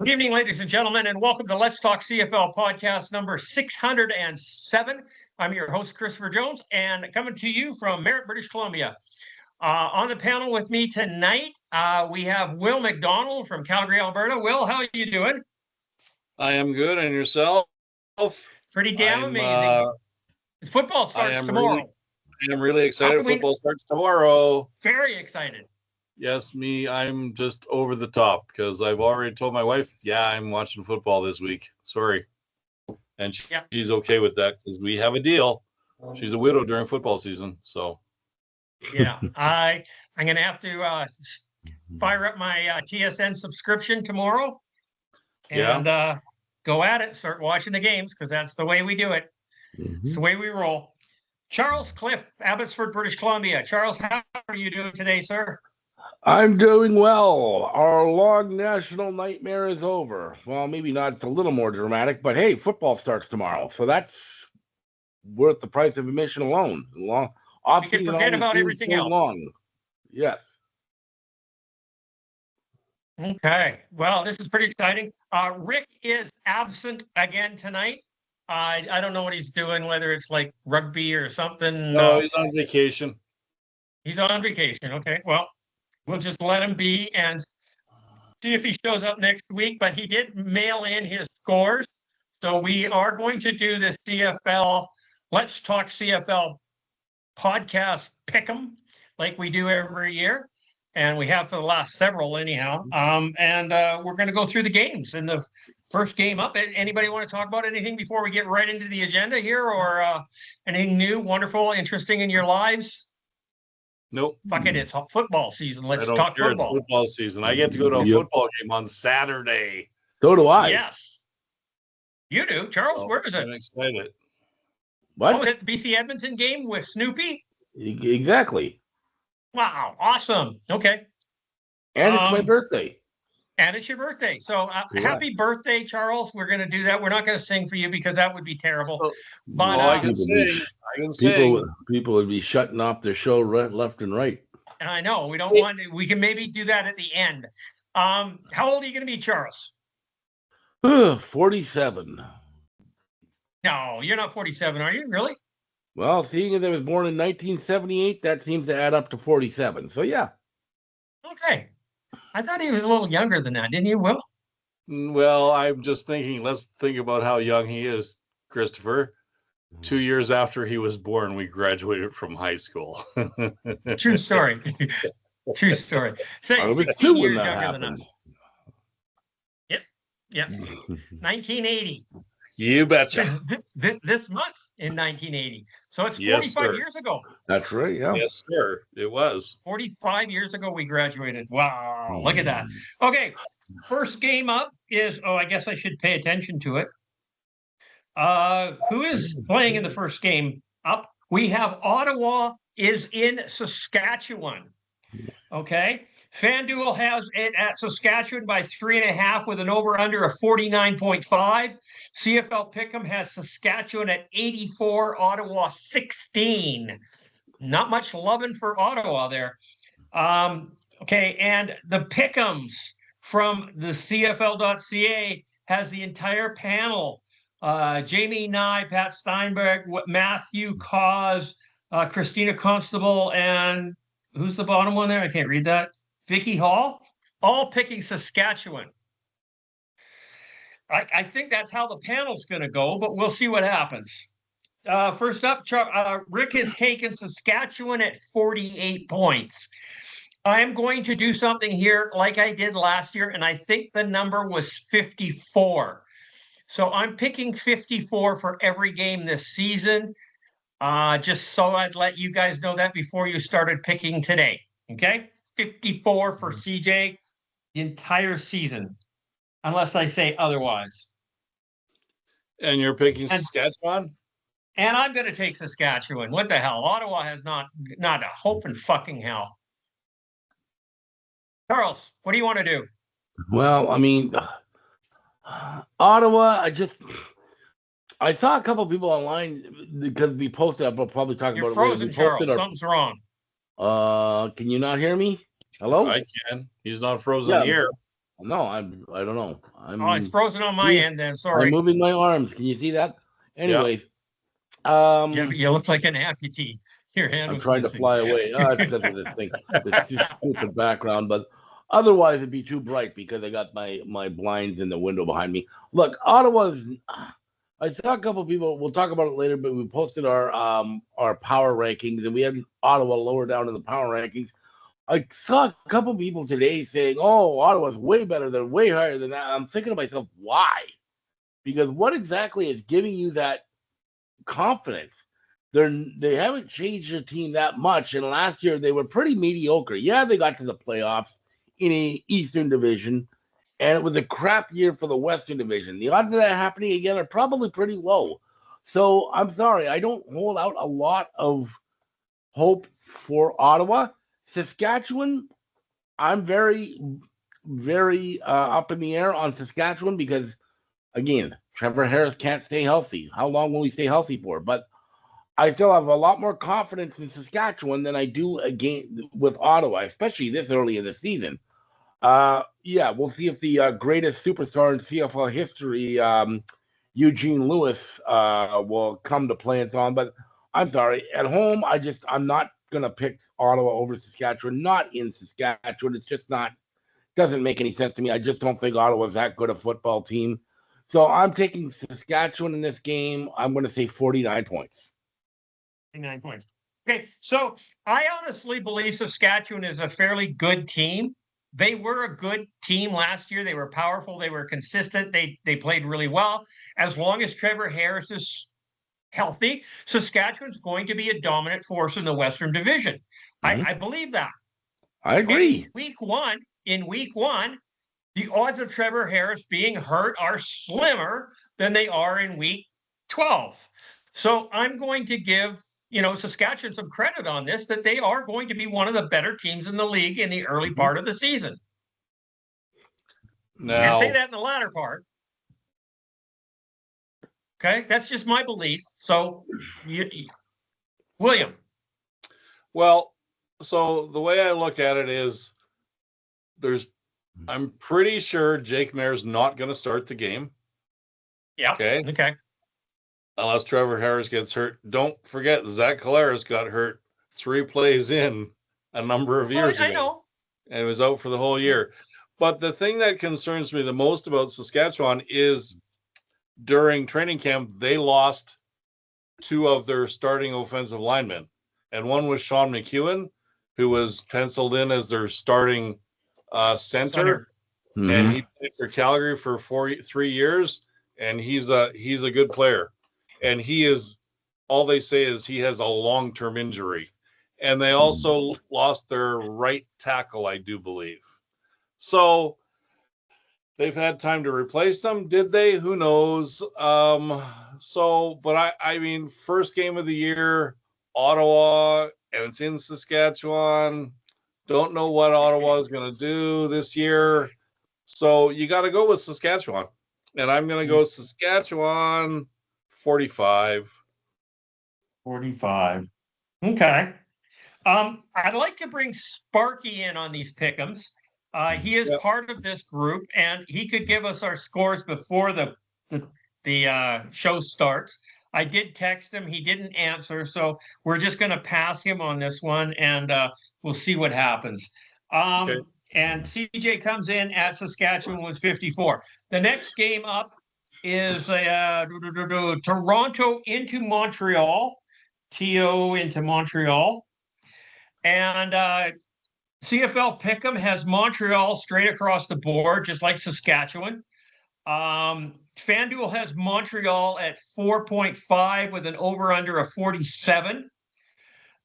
Good evening, ladies and gentlemen, and welcome to Let's Talk CFL podcast number 607. I'm your host, Christopher Jones, and coming to you from Merritt, British Columbia. On the panel with me tonight, we have Will McDonald from Calgary, Alberta. Will, how are you doing? I am good, and yourself? Pretty damn amazing. Football starts tomorrow. I am really excited. Football starts tomorrow. Very excited. Yes, I'm just over the top because I've already told my wife, I'm watching football this week. Sorry. And she's okay with that because we have a deal. She's a widow during football season, so. Yeah, I'm going to have to fire up my TSN subscription tomorrow and go at it, start watching the games because that's the way we do it. Mm-hmm. It's the way we roll. Charles Cliff, Abbotsford, British Columbia. Charles, how are you doing today, sir? I'm doing well. Our long national nightmare is over. Well, maybe not. It's a little more dramatic, but hey, football starts tomorrow, so that's worth the price of admission alone. You can forget about everything else. Long. Yes. Okay. Well, this is pretty exciting. Rick is absent again tonight. I don't know what he's doing, whether it's like rugby or something. No, he's on vacation. He's on vacation. Okay. Well, we'll just let him be and see if he shows up next week. But he did mail in his scores. So we are going to do the CFL, Let's Talk CFL podcast pick'em like we do every year. And we have for the last several anyhow. And we're going to go through the games. And the first game up, anybody want to talk about anything before we get right into the agenda here or anything new, wonderful, interesting in your lives? Nope. Fuck it, it's football season. Let's talk football. It's football season. I get to go to a football game on Saturday. So do I. Yes. You do. Charles, where is it? I'm excited. What? Oh, is it the BC Edmonton game with Snoopy? Exactly. Wow, awesome. Okay. And it's my birthday. And it's your birthday. So happy birthday, Charles. We're going to do that. We're not going to sing for you because that would be terrible. But I can sing. People would be shutting off their show left and right. I know. We don't want to. We can maybe do that at the end. How old are you going to be, Charles? 47. No, you're not 47, are you? Really? Well, seeing as I was born in 1978, that seems to add up to 47. So, yeah. Okay. I thought he was a little younger than that, didn't you, Will? Well, I'm just thinking, let's think about how young he is, Christopher. 2 years after he was born, we graduated from high school. True story. True story. 16 years younger than us. Yep. 1980. You betcha. This month in 1980. So it's 45 years ago. That's right, yeah. Yes, sir. It was. 45 years ago we graduated. Wow, look at that. Okay, first game up is, I guess I should pay attention to it. Who is playing in the first game up? We have Ottawa is in Saskatchewan. Okay. FanDuel has it at Saskatchewan by 3.5 with an over-under of 49.5. CFL Pick'em has Saskatchewan at 84, Ottawa 16. Not much loving for Ottawa there. Okay, and the Pick'ems from the CFL.ca has the entire panel. Jamie Nye, Pat Steinberg, Matthew Cause, Christina Constable, and who's the bottom one there? I can't read that. Vicky Hall, all picking Saskatchewan. I think that's how the panel's going to go, but we'll see what happens. First up, Rick has taken Saskatchewan at 48 points. I'm going to do something here like I did last year, and I think the number was 54. So I'm picking 54 for every game this season, just so I'd let you guys know that before you started picking today, okay? 54 for CJ the entire season, unless I say otherwise. And you're picking Saskatchewan? And I'm going to take Saskatchewan. What the hell? Ottawa has not a hope in fucking hell. Charles, what do you want to do? Well, I mean, Ottawa, I saw a couple people online because we posted. I'll probably talk You're about frozen, it. Charles. Something's wrong. Can you not hear me? Hello? I can. He's not frozen here. No, I don't know. Oh, it's frozen on my end then. I'm Sorry. moving my arms. Can you see that? Anyways, You look like an amputee. Your hand I'm was trying missing. to fly away. It's because of this thing, this stupid background. But otherwise, it'd be too bright because I got my blinds in the window behind me. Look, Ottawa's. I saw a couple people. We'll talk about it later, but we posted our power rankings, and we had Ottawa lower down in the power rankings. I saw a couple people today saying, "Oh, Ottawa's way better than, way higher than that." I'm thinking to myself, why? Because what exactly is giving you that confidence? They haven't changed their team that much, and last year they were pretty mediocre. Yeah, they got to the playoffs in a Eastern Division, and it was a crap year for the Western Division. The odds of that happening again are probably pretty low. So I'm sorry, I don't hold out a lot of hope for Ottawa. Saskatchewan, I'm very, very up in the air on Saskatchewan because, again, Trevor Harris can't stay healthy. How long will he stay healthy for? But I still have a lot more confidence in Saskatchewan than I do again with Ottawa, especially this early in the season. Yeah, we'll see if the greatest superstar in CFL history, Eugene Lewis, will come to play and so on. But I'm sorry, at home, I'm not gonna pick Ottawa over Saskatchewan. Not in Saskatchewan. It's just not, doesn't make any sense to me. I just don't think Ottawa's that good a football team. So I'm taking Saskatchewan in this game. I'm going to say 49 points. 49 points. Okay, so I honestly believe Saskatchewan is a fairly good team. They were a good team last year. They were powerful. They were consistent. They played really well. As long as Trevor Harris is healthy, Saskatchewan's going to be a dominant force in the Western Division. I believe that. I agree. In week one, the odds of Trevor Harris being hurt are slimmer than they are in week 12. So I'm going to give Saskatchewan some credit on this, that they are going to be one of the better teams in the league in the early part of the season. Now, and say that in the latter part. Okay, that's just my belief. So, William. Well, so the way I look at it is I'm pretty sure Jake Maier's not going to start the game. Yeah. Okay. Unless Trevor Harris gets hurt. Don't forget, Zach Collaros got hurt 3 plays in a number of years ago. I know. And was out for the whole year. But the thing that concerns me the most about Saskatchewan is during training camp, they lost 2 of their starting offensive linemen. And one was Sean McEwen, who was penciled in as their starting center. Mm-hmm. And he played for Calgary for 3 years. And he's a good player. And all they say is he has a long-term injury. And they also lost their right tackle, I do believe. So they've had time to replace them. Did they? Who knows? But I mean, first game of the year, Ottawa, and it's in Saskatchewan. Don't know what Ottawa is going to do this year. So you got to go with Saskatchewan. And I'm going to go Saskatchewan 45. 45. Okay. I'd like to bring Sparky in on these pick'ems. He is part of this group, and he could give us our scores before the show starts. I did text him. He didn't answer, so we're just going to pass him on this one, and we'll see what happens. Okay. And CJ comes in at Saskatchewan was 54. The next game up is Toronto into Montreal. TO into Montreal. And CFL Pick'em has Montreal straight across the board, just like Saskatchewan. FanDuel has Montreal at 4.5 with an over-under of 47.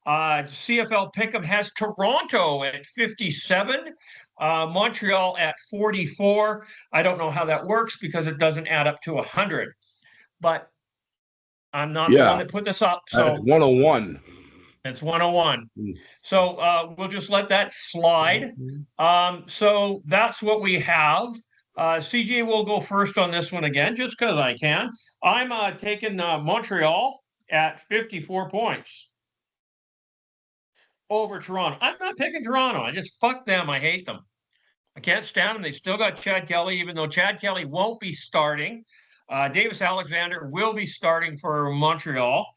CFL Pick'em has Toronto at 57, Montreal at 44. I don't know how that works because it doesn't add up to 100. But I'm not the one that put this up. So it's 101. It's 101. So we'll just let that slide. So that's what we have. CJ will go first on this one again, just because I can. I'm taking Montreal at 54 points over Toronto. I'm not picking Toronto. I just fuck them. I hate them. I can't stand them. They still got Chad Kelly, even though Chad Kelly won't be starting. Davis Alexander will be starting for Montreal.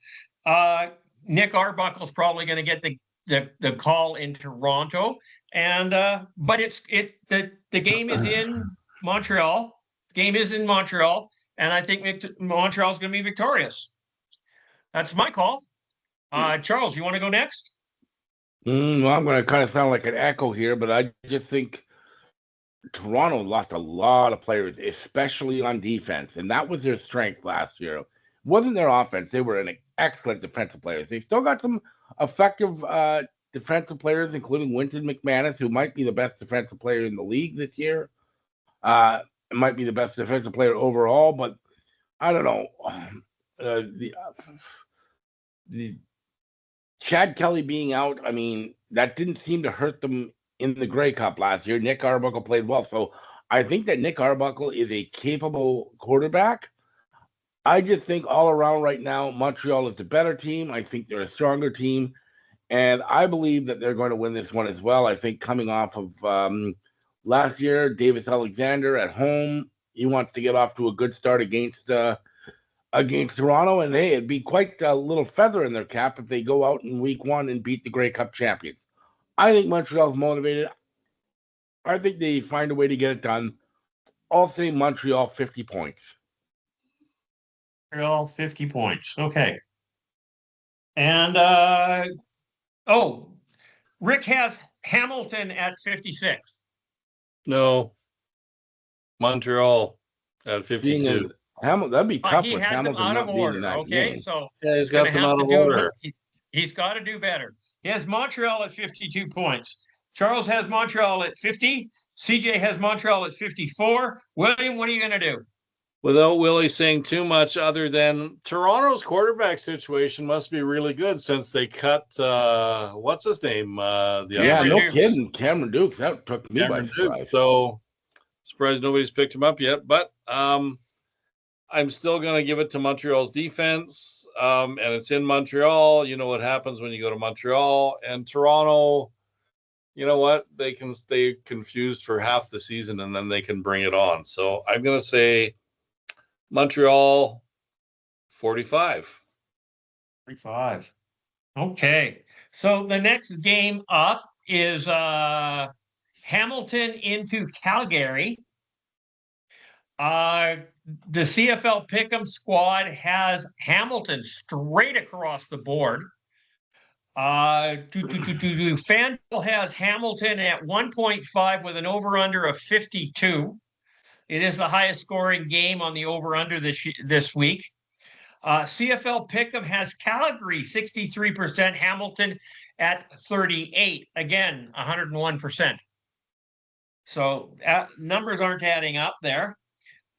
Nick Arbuckle's probably going to get the call in Toronto. And but the game is in Montreal. The game is in Montreal, and I think Montreal's going to be victorious. That's my call. Charles, you want to go next? Well, I'm going to kind of sound like an echo here, but I just think Toronto lost a lot of players, especially on defense, and that was their strength last year. It wasn't their offense. They were an excellent defensive players. They still got some effective defensive players, including Winton McManus, who might be the best defensive player in the league this year. It might be the best defensive player overall, but I don't know. The Chad Kelly being out, I mean, that didn't seem to hurt them in the Grey Cup last year. Nick Arbuckle played well. So I think that Nick Arbuckle is a capable quarterback. I just think all around right now, Montreal is the better team. I think they're a stronger team. And I believe that they're going to win this one as well. I think coming off of last year, Davis Alexander at home, he wants to get off to a good start against Toronto. And hey, it'd be quite a little feather in their cap if they go out in week 1 and beat the Grey Cup champions. I think Montreal's motivated. I think they find a way to get it done. I'll say Montreal 50 points. Montreal 50 points. Okay. And Rick has Hamilton at 56. No. Montreal at 52. That'd be tough He with had them Hamilton out not of being order. in that Okay, game. so Yeah, he's got them out of order. He's got to do better. He has Montreal at 52 points. Charles has Montreal at 50. CJ has Montreal at 54. William, what are you going to do? Without Willie saying too much other than Toronto's quarterback situation must be really good since they cut, what's his name? Kidding. Cameron Dukes. That took me by surprise. So surprised nobody's picked him up yet. But I'm still going to give it to Montreal's defense. And it's in Montreal. You know what happens when you go to Montreal. And Toronto, you know what? They can stay confused for half the season and then they can bring it on. So I'm going to say Montreal 45. 45. Okay. So the next game up is Hamilton into Calgary. The CFL Pick'em squad has Hamilton straight across the board. FanDuel has Hamilton at 1.5 with an over-under of 52. It is the highest scoring game on the over-under this week. CFL Pick'em has Calgary 63%, Hamilton at 38. Again, 101%. So numbers aren't adding up there.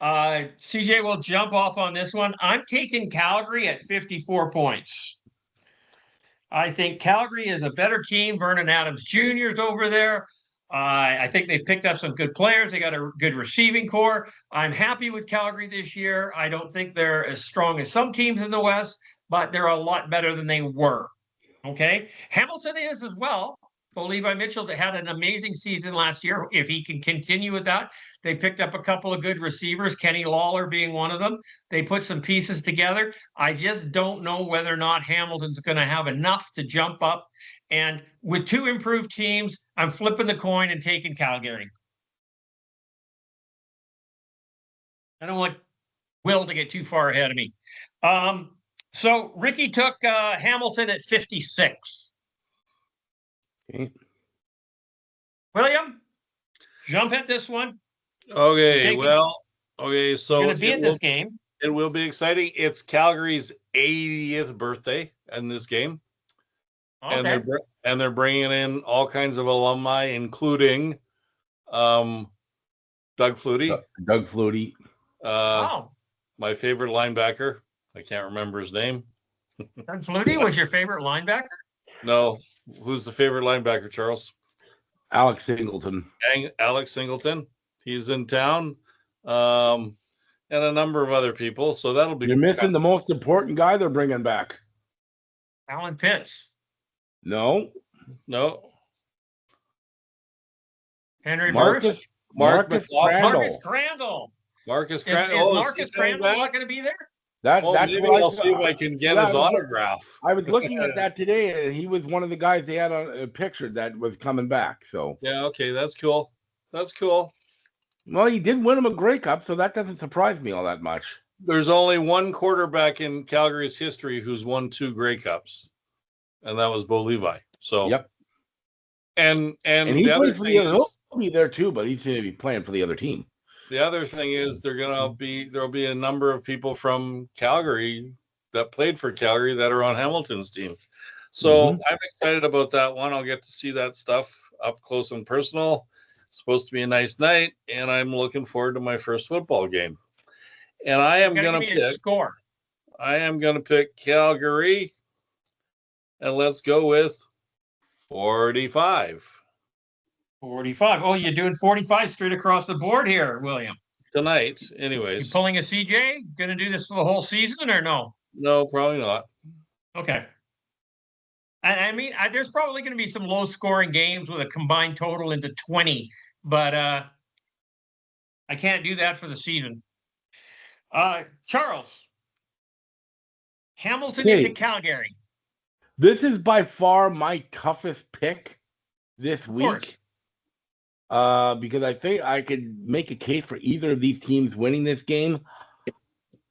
CJ will jump off on this one. I'm taking Calgary at 54 points. I think Calgary is a better team. Vernon Adams Jr. is over there. I think they've picked up some good players. They got a good receiving core. I'm happy with Calgary this year. I don't think they're as strong as some teams in the West, but they're a lot better than they were. Okay. Hamilton is as well. Levi Mitchell had an amazing season last year. If he can continue with that, they picked up a couple of good receivers, Kenny Lawler being one of them. They put some pieces together. I just don't know whether or not Hamilton's going to have enough to jump up. And with two improved teams, I'm flipping the coin and taking Calgary. I don't want Will to get too far ahead of me. So Ricky took Hamilton at 56. Okay. William, jump at this one. Okay, so you're going to be in this game. It will be exciting. It's Calgary's 80th birthday in this game. Okay. And they're bringing in all kinds of alumni, including Doug Flutie. Doug Flutie. My favorite linebacker. I can't remember his name. Doug Flutie was your favorite linebacker? No. Who's the favorite linebacker, Charles? Alex Singleton. Alex Singleton. He's in town. And a number of other people. So that'll be. You're missing the most important guy they're bringing back. Alan Pitts. No. Henry Burris. Marcus Marcus Crandall. Crandall. Is Oh, Marcus Crandall not going to be there? That's maybe what I'll see if I can get his autograph. I was looking at that today, and he was one of the guys they had on a picture that was coming back. So yeah, okay, that's cool. That's cool. Well, he did win him a Grey Cup, so that doesn't surprise me all that much. There's only one quarterback in Calgary's history who's won 2 Grey Cups, and that was Bo Levi. So yep. And he the other plays for thing the is, he'll be there too, but he's going to be playing for the other team. the other thing is there'll be a number of people from Calgary that played for Calgary that are on Hamilton's team. So I'm excited about that one. I'll get to see that stuff up close and personal. It's supposed to be a nice night, and I'm looking forward to my first football game. And I am going to pick score. I am going to pick Calgary, and let's go with 45. 45. Oh, you're doing 45 straight across the board here, William. Tonight, anyways. You pulling a CJ? Going to do this for the whole season or no? No, probably not. Okay. I mean, there's probably going to be some low-scoring games with a combined total into 20, but I can't do that for the season. Charles, Hamilton into Calgary. This is by far my toughest pick this week. Because I think I could make a case for either of these teams winning this game.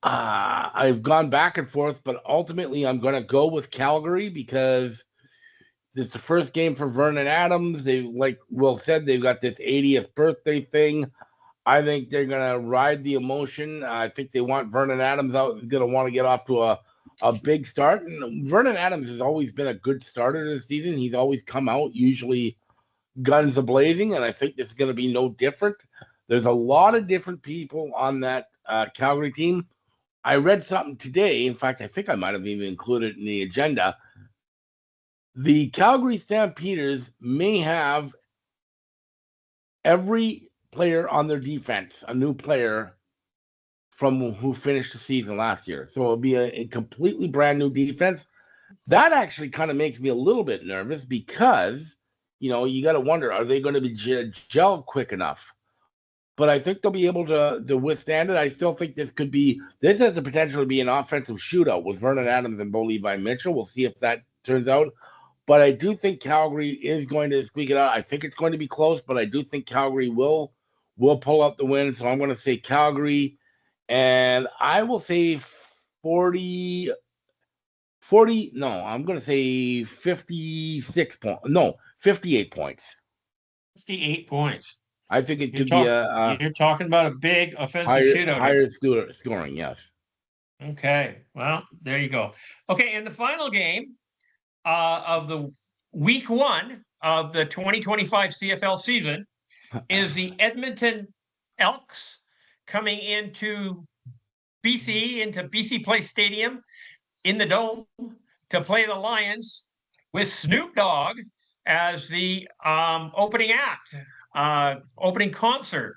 I've gone back and forth, but ultimately I'm going to go with Calgary because this is the first game for Vernon Adams. They, like Will said, they've got this 80th birthday thing. I think they're going to ride the emotion. I think they want Vernon Adams out. He's going to want to get off to a big start. And Vernon Adams has always been a good starter this season. He's always come out usually guns a-blazing, and I think this is going to be no different. There's a lot of different people on that Calgary team. I read something today. In fact, I think I might have even included it in the agenda. The Calgary Stampeders may have every player on their defense, a new player from who finished the season last year. So it'll be a completely brand new defense. That actually kind of makes me a little bit nervous because, you know, you got to wonder, are they going to be gel quick enough? But I think they'll be able to withstand it. I still think this has the potential to be an offensive shootout with Vernon Adams and Bo Levi Mitchell. We'll see if that turns out. But I do think Calgary is going to squeak it out. I think it's going to be close, but I do think Calgary will pull out the win. So I'm going to say Calgary, and I will say 40. No, I'm going to say 58 points. 58 points. I think it could be you're talking about a big offensive shootout. Higher scoring, yes. Okay, well, there you go. Okay, and the final game of the week 1 of the 2025 CFL season is the Edmonton Elks coming into BC Place Stadium in the Dome to play the Lions with Snoop Dogg as the opening act. Opening concert.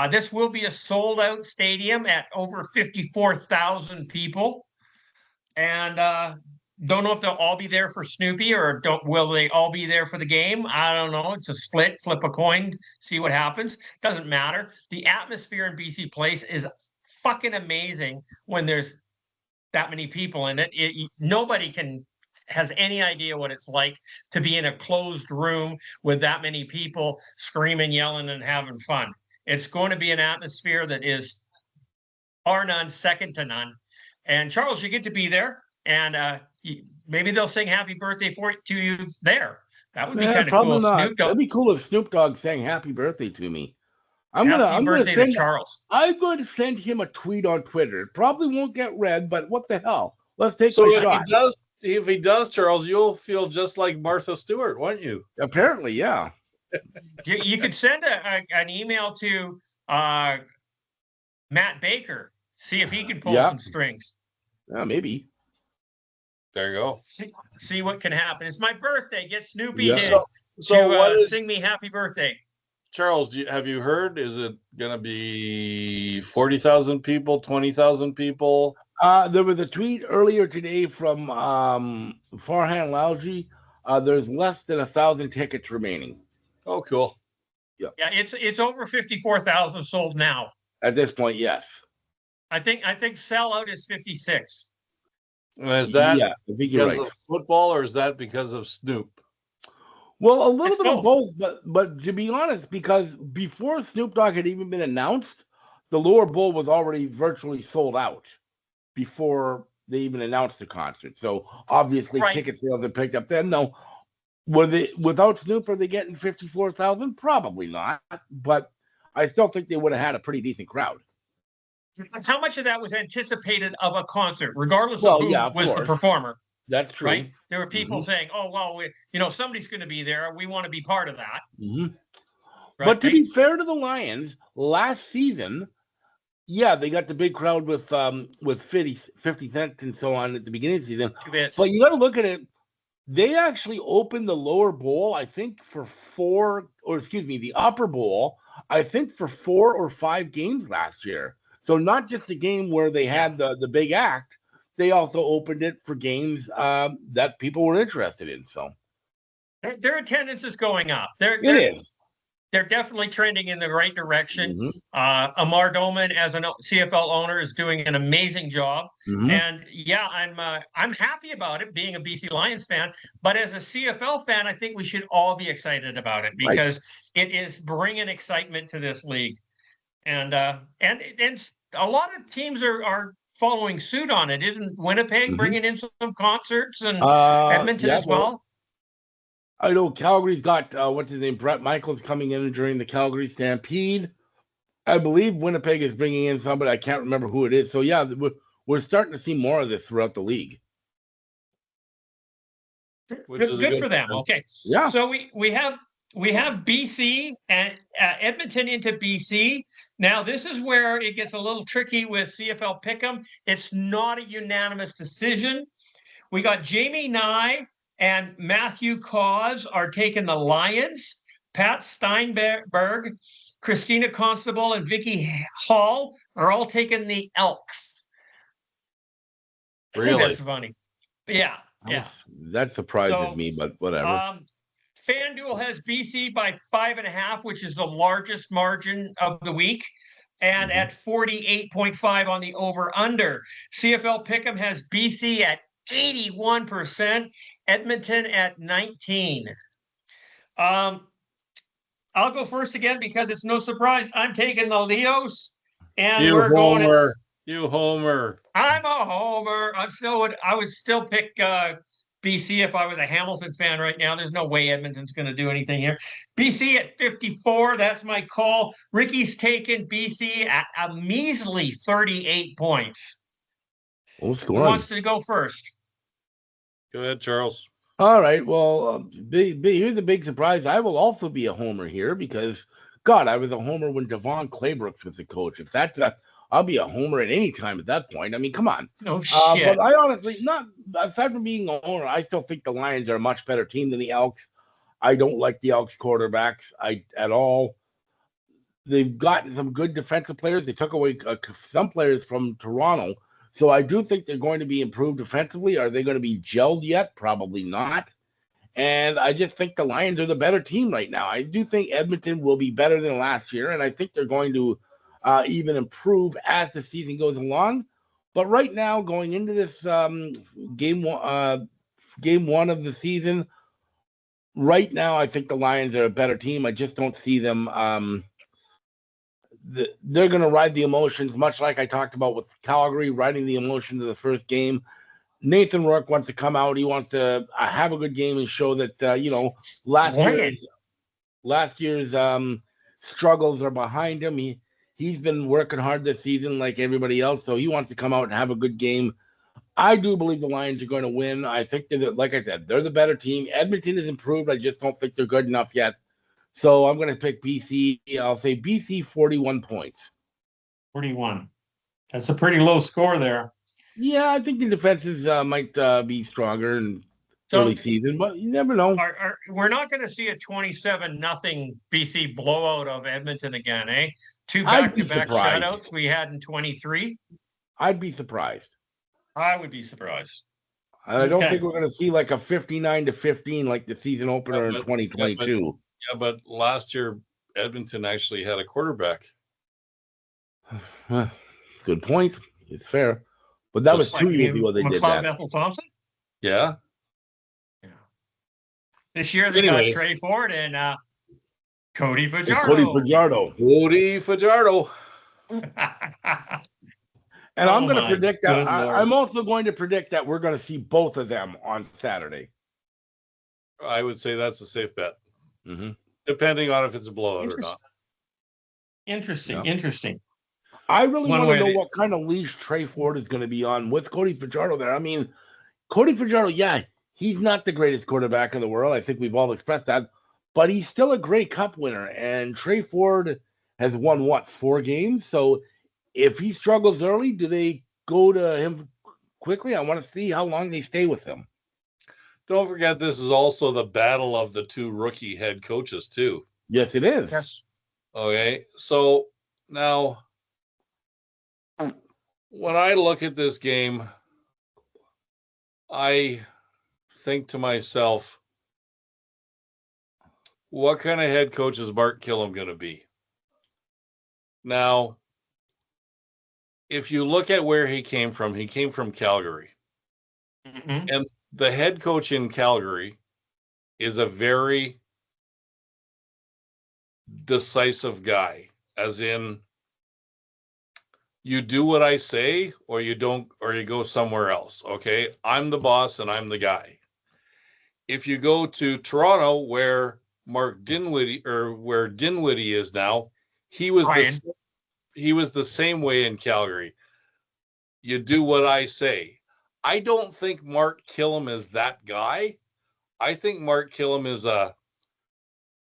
This will be a sold-out stadium at over 54,000 people, and don't know if they'll all be there for Snoopy or will they all be there for the game. I don't know. It's a split. Flip a coin, see what happens. Doesn't matter. The atmosphere in BC Place is fucking amazing when there's that many people in it. Nobody has any idea what it's like to be in a closed room with that many people screaming, yelling, and having fun. It's going to be an atmosphere that is bar none, second to none. And Charles, you get to be there, and maybe they'll sing happy birthday to you there. That would be kind of cool. Snoop Dogg. That'd be cool if Snoop Dogg sang happy birthday to me. Happy birthday to Charles. I'm going to send him a tweet on Twitter. It probably won't get read, but what the hell? Let's take a shot. If he does, Charles, you'll feel just like Martha Stewart, won't you? Apparently, yeah. You could send an email to Matt Baker, see if he can pull some strings. Yeah, maybe. There you go. See what can happen. It's my birthday. Get Snoopy to sing me happy birthday. Charles, have you heard? Is it going to be 40,000 people, 20,000 people? There was a tweet earlier today from Farhan Lalji. There's less than 1,000 tickets remaining. Oh, cool. Yeah. Yeah, it's over 54,000 sold now. At this point, yes. I think sellout is 56. Is that Yeah, I think you're because right. of football or is that because of Snoop? Well, a little It's bit of both. both, but to be honest, because before Snoop Dogg had even been announced, the lower bowl was already virtually sold out before they even announced the concert. So obviously, Right. ticket sales had picked up then. No, were they without Snoop? Are they getting 54,000? Probably not. But I still think they would have had a pretty decent crowd. How much of that was anticipated of a concert, regardless of Well, who yeah, of was the course, performer? that's true. Right? There were people saying, "Oh, well, somebody's going to be there. We want to be part of that." Mm-hmm. Right? But to be fair to the Lions, last season, yeah, they got the big crowd with 50 Cent and so on at the beginning of the season. 2 bits. But you got to look at it. They actually opened the lower bowl, I think, the upper bowl, I think, for 4 or 5 games last year. So not just the game where they had the big act, they also opened it for games that people were interested in. So their attendance is going up. it is. They're definitely trending in the right direction. Mm-hmm. Amar Doman, as a CFL owner, is doing an amazing job. Mm-hmm. And yeah, I'm happy about it, being a BC Lions fan. But as a CFL fan, I think we should all be excited about it because it is bringing excitement to this league. And a lot of teams are following suit on it. Isn't Winnipeg bringing in some concerts and Edmonton as well? I know Calgary's got what's his name, Brett Michaels, coming in during the Calgary Stampede. I believe Winnipeg is bringing in somebody. I can't remember who it is. So yeah, we're starting to see more of this throughout the league. Good for them. Okay. Yeah. So we have BC and Edmonton into BC. Now this is where it gets a little tricky with CFL Pick'em. It's not a unanimous decision. We got Jamie Nye and Matthew Cause are taking the Lions. Pat Steinberg, Christina Constable, and Vicky Hall are all taking the Elks. Really? That's funny. Yeah. Yeah. That surprises me, but whatever. FanDuel has BC by 5.5, which is the largest margin of the week, and at 48.5 on the over-under. CFL Pick'em has BC at 81%, Edmonton at 19. I'll go first again because it's no surprise. I'm taking the Leos, and we're going. You homer. I'm a homer. I would still pick BC if I was a Hamilton fan right now. There's no way Edmonton's going to do anything here. BC at 54. That's my call. Ricky's taken BC at a measly 38 points. Who wants to go first? Go ahead, Charles. All right. Well, here's the big surprise. I will also be a homer here because, God, I was a homer when Devon Claybrooks was the coach. If that's I'll be a homer at any time at that point. I mean, come on. No shit. But I honestly, aside from being a homer, I still think the Lions are a much better team than the Elks. I don't like the Elks quarterbacks at all. They've got some good defensive players. They took away some players from Toronto. So I do think they're going to be improved defensively. Are they going to be gelled yet? Probably not. And I just think the Lions are the better team right now. I do think Edmonton will be better than last year, and I think they're going to even improve as the season goes along. But right now, going into this game one of the season, right now, I think the Lions are a better team. I just don't see them. They're going to ride the emotions, much like I talked about with Calgary, riding the emotions of the first game. Nathan Rourke wants to come out. He wants to have a good game and show that last year's struggles are behind him. He's been working hard this season like everybody else, so he wants to come out and have a good game. I do believe the Lions are going to win. I think that, like I said, they're the better team. Edmonton has improved. I just don't think they're good enough yet. So I'm going to pick BC. I'll say BC 41 points. 41. That's a pretty low score there. Yeah, I think the defenses might be stronger in early season, but you never know. We're not going to see a 27-0 BC blowout of Edmonton again, eh? 2 back-to-back shutouts we had in 23. I'd be surprised. I would be surprised. I don't think we're going to see like a 59-15 like the season opener in 2022. Yeah, but last year Edmonton actually had a quarterback. Good point. It's fair. But that was Just 2 years ago they did McLeod that. Bethel Thompson? Yeah. Yeah. This year they got Trey Ford and Cody Fajardo. Cody Fajardo. Cody Fajardo. And I'm going to predict that. Lord. I'm also going to predict that we're going to see both of them on Saturday. I would say that's a safe bet. Mm-hmm. Depending on if it's a blowout or not. Interesting. I really want to know what kind of leash Trey Ford is going to be on with Cody Fajardo there. I mean, Cody Fajardo, yeah, he's not the greatest quarterback in the world. I think we've all expressed that. But he's still a Grey Cup winner. And Trey Ford has won, 4 games? So if he struggles early, do they go to him quickly? I want to see how long they stay with him. Don't forget, this is also the battle of the 2 rookie head coaches, too. Yes, it is. Yes. Okay, so now when I look at this game, I think to myself, what kind of head coach is Mark Killam going to be? Now, if you look at where he came from Calgary. Mm-hmm. And the head coach in Calgary is a very decisive guy, as in you do what I say or you don't, or you go somewhere else. Okay. I'm the boss and I'm the guy. If you go to Toronto, where Mark Dinwiddie or where Dinwiddie is now, he was the same way in Calgary. You do what I say. I don't think Mark Killam is that guy. I think Mark Killam is a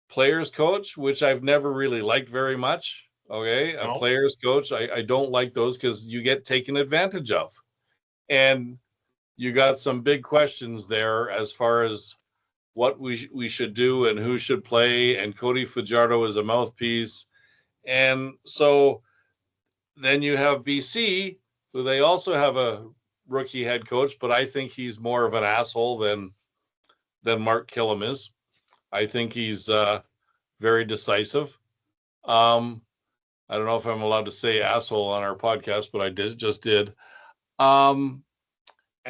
players coach, which I've never really liked very much. Okay. A players coach. I don't like those because you get taken advantage of. And you got some big questions there as far as what we should do and who should play. And Cody Fajardo is a mouthpiece. And so then you have BC, who they also have a rookie head coach, but I think he's more of an asshole than Mark Killam is. I think he's very decisive. I don't know if I'm allowed to say asshole on our podcast, but I just did. I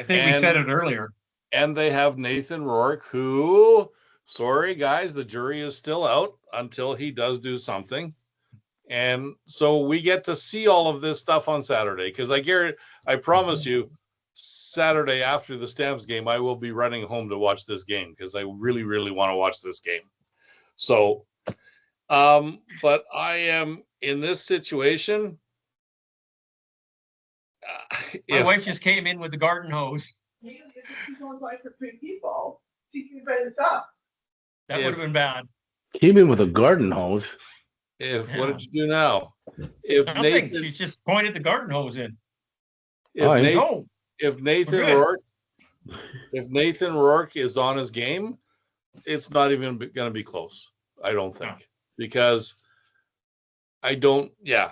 think we said it earlier. And they have Nathan Rourke, who, sorry guys, the jury is still out until he does do something. And so we get to see all of this stuff on Saturday, because I promise you, Saturday after the Stamps game, I will be running home to watch this game because I really, really want to watch this game. So, but I am in this situation. My wife just came in with the garden hose. She's only going for 3 people. She can bring this up. That would have been bad. Came in with a garden hose. What did you do now? If Nothing. Nathan, She just pointed the garden hose in. if Nathan Rourke is on his game, it's not even going to be close. I don't think, because I don't. Yeah,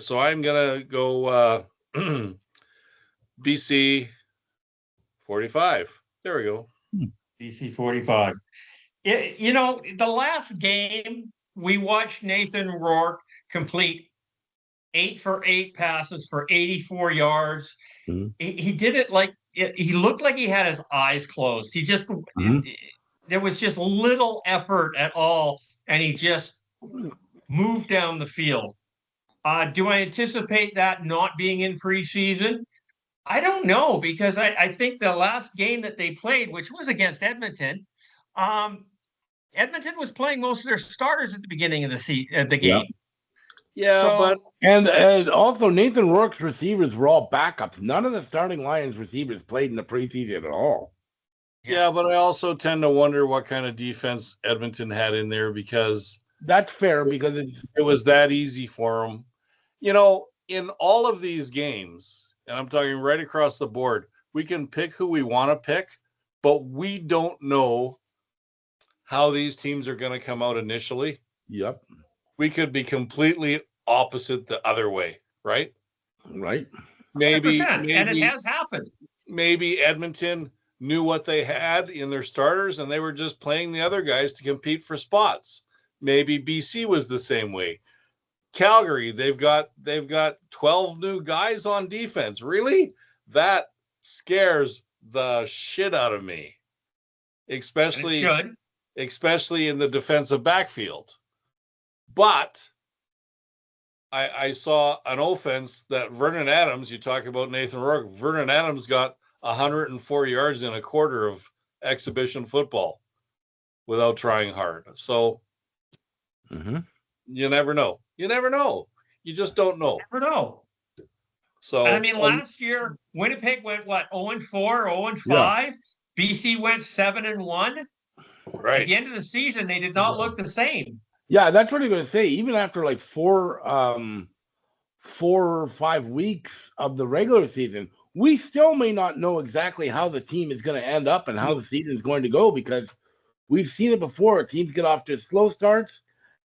so I'm gonna go BC 45. There we go. BC 45. The last game we watched Nathan Rourke complete 8 for 8 passes for 84 yards. Mm-hmm. He did it he looked like he had his eyes closed. He just there was just little effort at all, and he just moved down the field. Do I anticipate that not being in preseason? I don't know, because I think the last game that they played, which was against Edmonton, Edmonton was playing most of their starters at the beginning of the game. Yeah, but and also Nathan Rourke's receivers were all backups. None of the starting Lions receivers played in the preseason at all. Yeah, but I also tend to wonder what kind of defense Edmonton had in there, because that's fair, because it was that easy for them. In all of these games, and I'm talking right across the board, we can pick who we want to pick, but we don't know how these teams are going to come out initially. Yep. We could be completely opposite the other way, right? Right. Maybe, and it has happened. Maybe Edmonton knew what they had in their starters and they were just playing the other guys to compete for spots. maybe BC was the same way. Calgary, they've got 12 new guys on defense. Really? That scares the shit out of me. Especially in the defensive backfield. But I saw an offense that Vernon Adams, you talk about Nathan Rourke, Vernon Adams got 104 yards in a quarter of exhibition football without trying hard. So you never know. You never know. You just don't know. You never know. So I mean, last year, Winnipeg went, what, 0-4, 0-5? BC went 7-1. Right. At the end of the season, they did not look the same. Yeah, that's what I'm going to say. Even after like 4 or 5 weeks of the regular season, we still may not know exactly how the team is going to end up and how the season is going to go, because we've seen it before. Teams get off to slow starts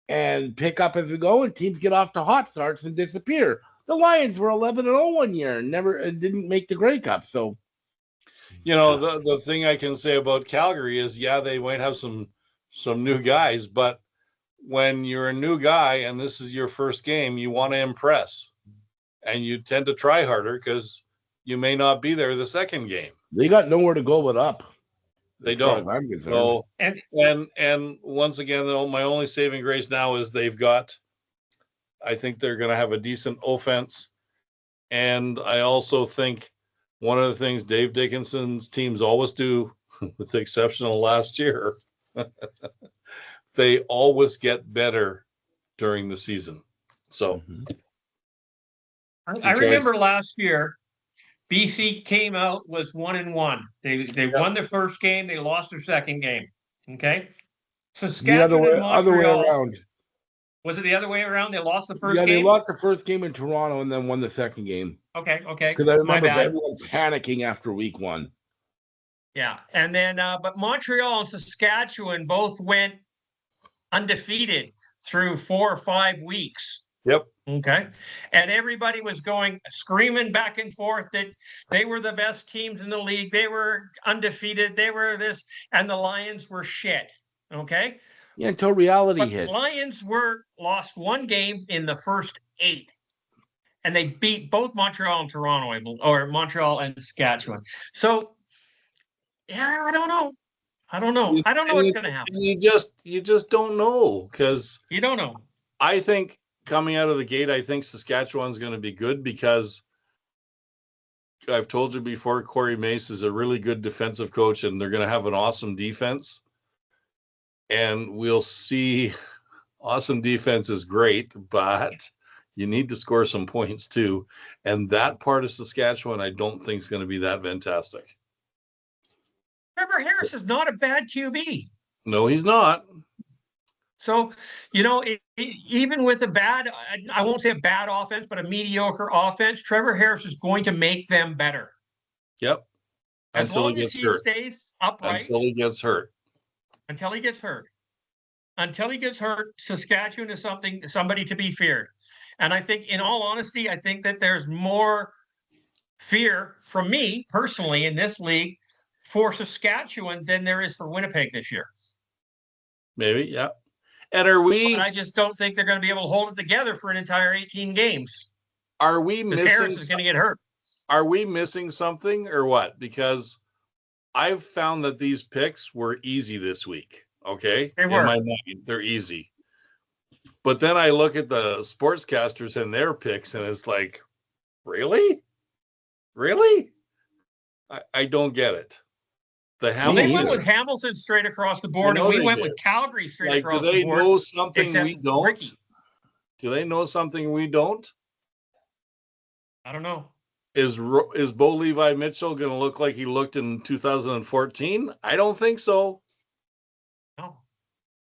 and pick up as we go, and teams get off to hot starts and disappear. The Lions were 11-0 one year and didn't make the Grey Cup. So, you know, the thing I can say about Calgary is, yeah, they might have some new guys, but when you're a new guy and this is your first game, you want to impress, and you tend to try harder because you may not be there the second game. They got nowhere to go but up. They don't. So, and once again, though, my only saving grace now is I think they're going to have a decent offense. And I also think one of the things Dave Dickinson's teams always do, with the exception of last year, they always get better during the season. So I remember last year, BC came out, was 1-1. They won their first game, they lost their second game. Okay. Saskatchewan and Montreal. Other way around. Was it the other way around? They lost the first game? Yeah, they lost the first game in Toronto and then won the second game. Okay. Because I remember everyone panicking after week 1. Yeah. And then, but Montreal and Saskatchewan both went undefeated through 4 or 5 weeks. Yep. Okay. And everybody was screaming back and forth that they were the best teams in the league. They were undefeated. They were this, and the Lions were shit. Okay. Yeah, until reality hit. Lions lost 1 game in the first 8, and they beat both Montreal and Toronto, or Montreal and Saskatchewan. So, yeah, I don't know. I don't know what's going to happen. You just don't know, because you don't know. I think coming out of the gate, I think Saskatchewan's going to be good, because I've told you before, Corey Mace is a really good defensive coach, and they're going to have an awesome defense. And we'll see. Awesome defense is great, but you need to score some points too. And that part of Saskatchewan, I don't think is going to be that fantastic. Trevor Harris is not a bad QB. No, he's not. So, even with a bad, I won't say a bad offense, but a mediocre offense, Trevor Harris is going to make them better. Yep. As long as he stays upright. Until he gets hurt. Until he gets hurt, Saskatchewan is somebody to be feared. And I think, in all honesty, I think that there's more fear from me personally in this league for Saskatchewan than there is for Winnipeg this year. Maybe, yeah. And I just don't think they're going to be able to hold it together for an entire 18 games. Are we missing? Harris is going to get hurt. Are we missing something or what? Because I've found that these picks were easy this week. Okay. They were. In my mind, they're easy. But then I look at the sportscasters and their picks, and it's like, really? Really? I don't get it. They went with Hamilton straight across the board, and we went with Calgary straight across the board. Do they know something we don't? Do they know something we don't? I don't know. Is Bo Levi Mitchell going to look like he looked in 2014? I don't think so. No.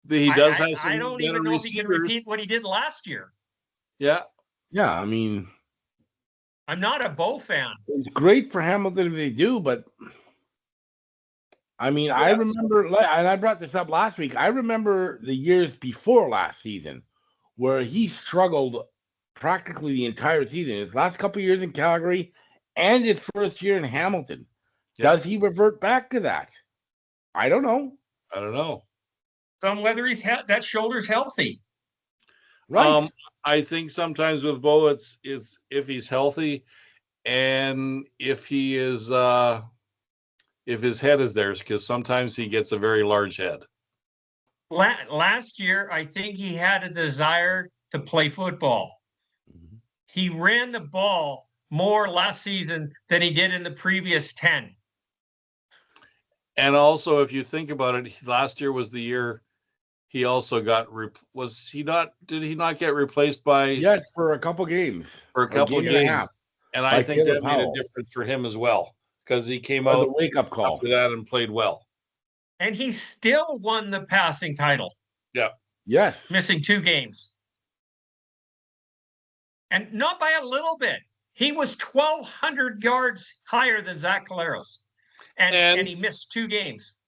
He does have some. I don't even know if he can repeat what he did last year. Yeah. Yeah, I mean, I'm not a Bo fan. It's great for Hamilton if they do, but I mean, I remember, and I brought this up last week. I remember the years before last season where he struggled practically the entire season. His last couple of years in Calgary and his first year in Hamilton. Yeah. Does he revert back to that? I don't know. on whether that shoulder's healthy. Right. I think sometimes with Bo, it's if he's healthy and if he is if his head is there, because sometimes he gets a very large head. Last year, I think he had a desire to play football. Mhm. He ran the ball more last season than he did in the previous 10. And also, if you think about it, last year was the year he also got did he not get replaced by Yes, for a couple games. for a couple of game and a games? half And by I think Caleb that made a Powell. difference for him as well, because he came As a out wake-up call. after that and played well. And he still won the passing title, Yeah. Yes. missing 2 games. And not by a little bit. He was 1,200 yards higher than Zach Collaros. And he missed 2 games.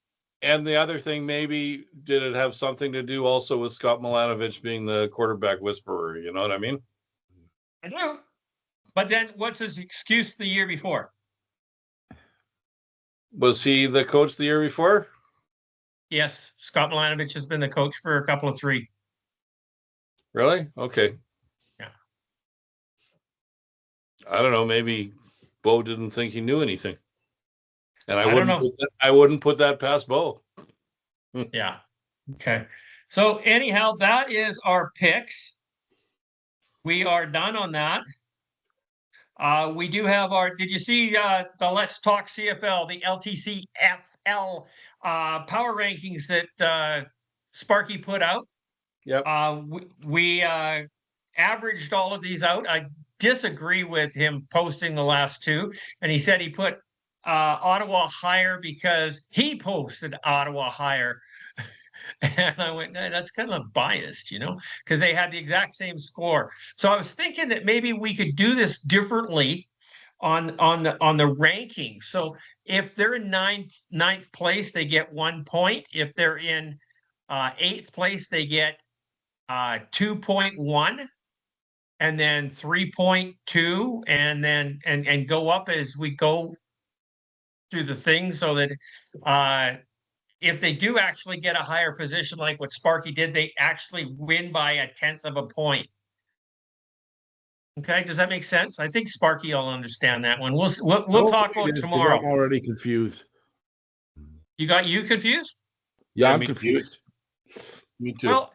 And the other thing, maybe, did it have something to do also with Scott Milanovic being the quarterback whisperer? You know what I mean? I do. But then what's his excuse the year before? Was he the coach the year before? Yes, Scott Milanovic has been the coach for a couple of 3. Really? Okay. Yeah. I don't know. Maybe Bo didn't think he knew anything. And I don't know. I wouldn't put that past Bo. Yeah. Okay. So anyhow, that is our picks. We are done on that. We do have did you see the Let's Talk CFL, the LTCFL power rankings that Sparky put out? Yep. We averaged all of these out. I disagree with him posting the last 2. And he said he put Ottawa higher because he posted Ottawa higher. And I went, nah, that's kind of biased, because they had the exact same score. So I was thinking that maybe we could do this differently on the rankings. So if they're in ninth place, they get 1 point. If they're in 8th place, they get 2.1, and then 3.2, and then and go up as we go through the thing, so that if they do actually get a higher position, like what Sparky did, they actually win by 1/10 of a point. Okay, does that make sense? I think Sparky will understand that one. We'll talk about it tomorrow. I'm already confused. You confused? Yeah, Yeah, I'm me too. confused. Me too. Well,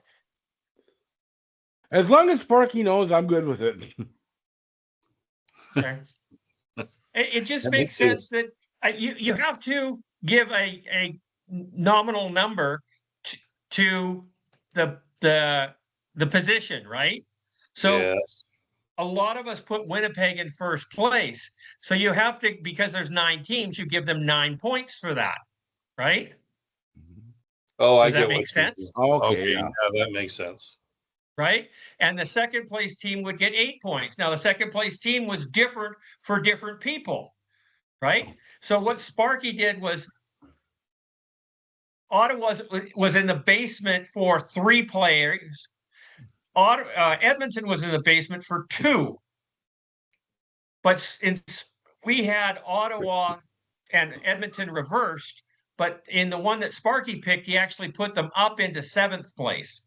As long as Sparky knows, I'm good with it. okay. It just That makes makes sense that you have to give a nominal number to the position, right? So yes. a lot of us put Winnipeg in first place. So you have to, because there's 9 teams, you give them 9 points for that, right? Oh, I Does that get make what you sense? mean. Okay, Okay, yeah. yeah, that makes sense. Right? And the second place team would get 8 points. Now, the second place team was different for different people, right? So what Sparky did was Ottawa was in the basement for 3 players. Edmonton was in the basement for 2. But we had Ottawa and Edmonton reversed. But in the one that Sparky picked, he actually put them up into 7th place.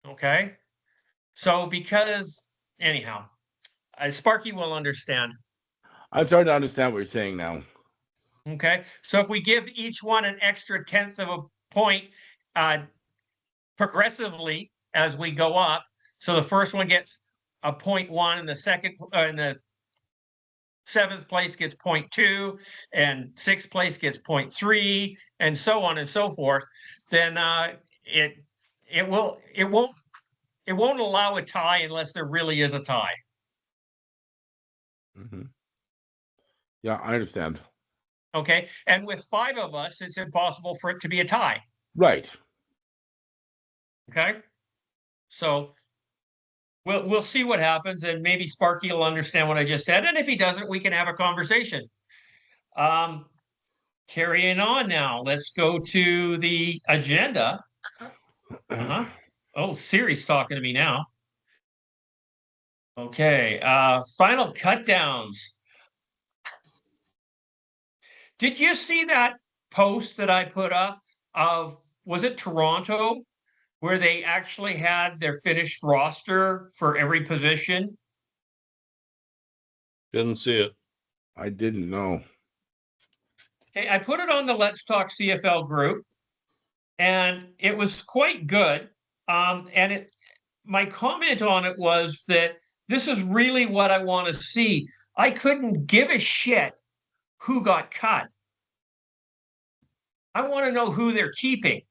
Okay. So anyhow, Sparky will understand. I'm starting to understand what you're saying now. Okay. So if we give each one an extra 1/10 of a point progressively as we go up, so the first one gets a 0.1, and the second and the 7th place gets 0.2, and 6th place gets 0.3, and so on and so forth, then it won't allow a tie unless there really is a tie. Mm-hmm. Yeah, I understand. Okay. And with 5 of us, it's impossible for it to be a tie. Right. Okay. So we'll see what happens, and maybe Sparky will understand what I just said. And if he doesn't, we can have a conversation. Carrying on now. Let's go to the agenda. Oh, Siri's talking to me now. Okay. Final cut downs. Did you see that post that I put up of, was it Toronto, where they actually had their finished roster for every position? Didn't see it. I didn't know. Okay, I put it on the Let's Talk CFL group, and it was quite good. And my comment on it was that this is really what I want to see. I couldn't give a shit who got cut. I want to know who they're keeping.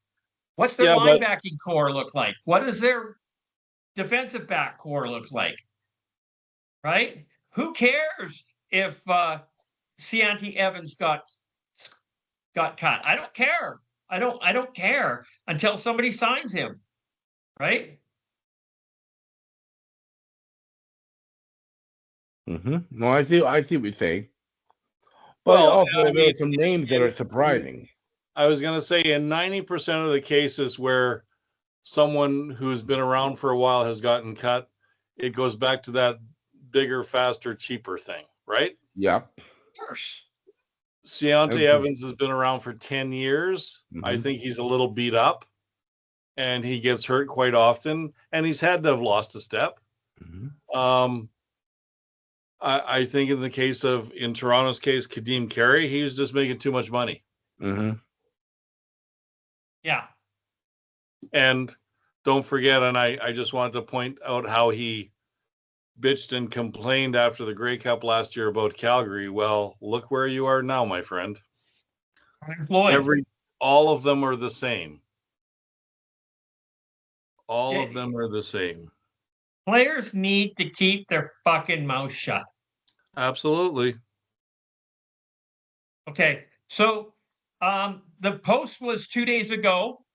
What's their Yeah, but linebacking core look like? What does their defensive back core look like? Right? Who cares if Cianti Evans got cut? I don't care. I don't care until somebody signs him. Right? No, I see what you're saying. But well, also, I there mean, are some names that are surprising. I was going to say in 90% of the cases where someone who's been around for a while has gotten cut, it goes back to that bigger, faster, cheaper thing, right? Yep. Of course. Ciante Evans has been around for 10 years. I think he's a little beat up and he gets hurt quite often and he's had to have lost a step. I think in Toronto's case, Kadeem Carey, he was just making too much money. Yeah. And don't forget, and I just wanted to point out how he bitched and complained after the Grey Cup last year about Calgary. Well, look where you are now, my friend. All of them are the same. All of them are the same. Players need to keep their fucking mouth shut. Absolutely. Okay. So the post was 2 days ago,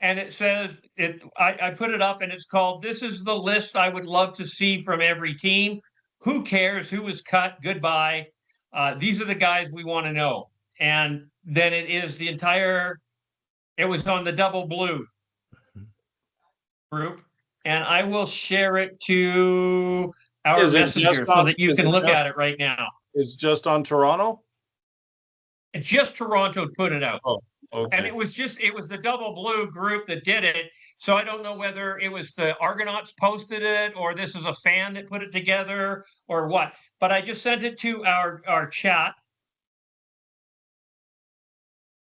and it says I put it up and it's called "This is the list I would love to see from every team. Who cares who was cut? Goodbye. These are the guys we want to know." And then it was on the Double Blue group, and I will share it to our messenger so that you can look at it right now. It's just on Toronto? And just Toronto put it out. Oh, okay. And it was the Double Blue group that did it. So I don't know whether it was the Argonauts posted it or this is a fan that put it together or what. But I just sent it to our chat.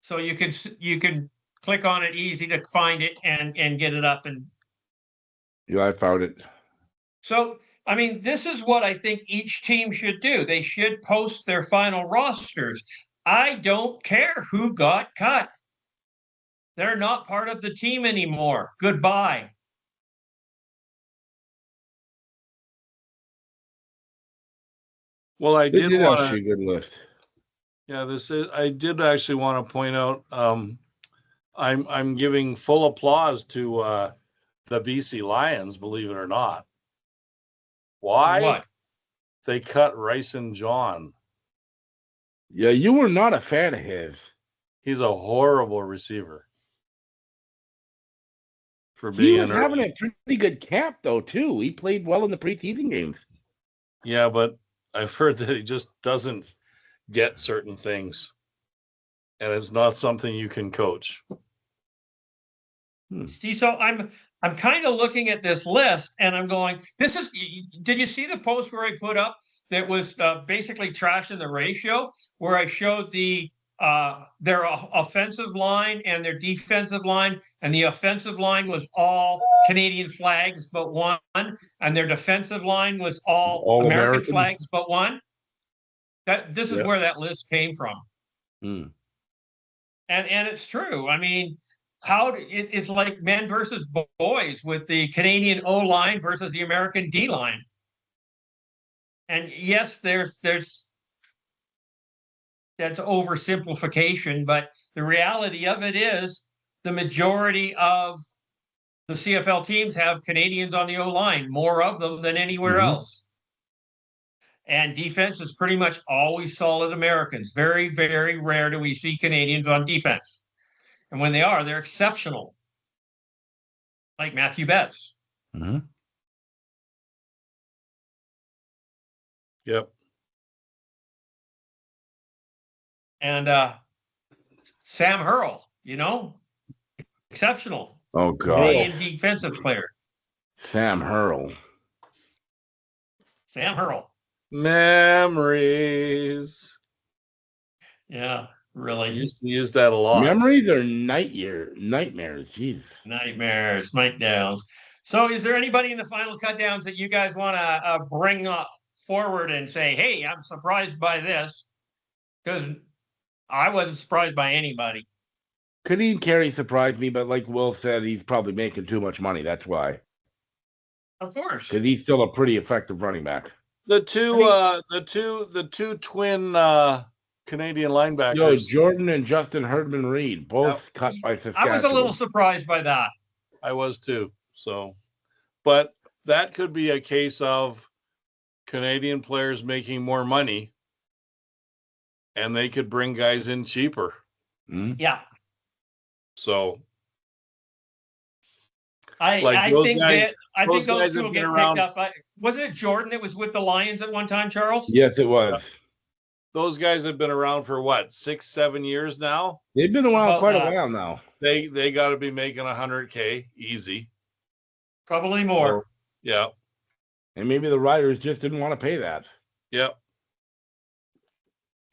So you can click on it, easy to find it and get it up. And yeah, I found it. So I mean, this is what I think each team should do. They should post their final rosters. I don't care who got cut. They're not part of the team anymore. Goodbye. Well, I did want a good list. Yeah, I did actually want to point out I'm giving full applause to the BC Lions, believe it or not. Why? What? They cut Ryson John. Yeah, you were not a fan of his. He's a horrible receiver. He was having a pretty good camp, though, too. He played well in the preseason games. Yeah, but I've heard that he just doesn't get certain things. And it's not something you can coach. See, so I'm kind of looking at this list and I'm going, did you see the post where I put up that was basically trashing the ratio, where I showed their offensive line and their defensive line, and the offensive line was all Canadian flags but one, and their defensive line was all American flags but one? This is where that list came from. And it's true. I mean, it's like men versus boys with the Canadian O line versus the American D line. And yes, there's that's oversimplification, but the reality of it is the majority of the CFL teams have Canadians on the O line, more of them than anywhere else. And defense is pretty much always solid Americans. Very, very rare do we see Canadians on defense. And when they are, they're exceptional. Like Matthew Betts. Yep. And Sam Hurl, Exceptional Oh God, Canadian defensive player, Sam Hurl. Sam Hurl. Memories. Yeah, I really. used to use that a lot. Memories or nightmares? Jeez. Nightmares, Mike Downs. So, is there anybody in the final cut downs that you guys want to bring forward and say, hey, I'm surprised by this? Because I wasn't surprised by anybody. Kadeem Carey surprised me, but like Will said, he's probably making too much money. That's why. Of course. Because he's still a pretty effective running back. The two twin Canadian linebackers. Yo, Jordan and Justin Herdman Reed, both cut by Saskatchewan. I was a little surprised by that. I was too. So, but that could be a case of Canadian players making more money, and they could bring guys in cheaper. Mm-hmm. Yeah. So, I think those two will get picked up. Wasn't it Jordan that was with the Lions at one time, Charles? Yes, it was. Those guys have been around for what, 6-7 years now? They've been around quite a while now. They got to be making $100K easy. Probably more. Yeah. And maybe the Riders just didn't want to pay that. Yep.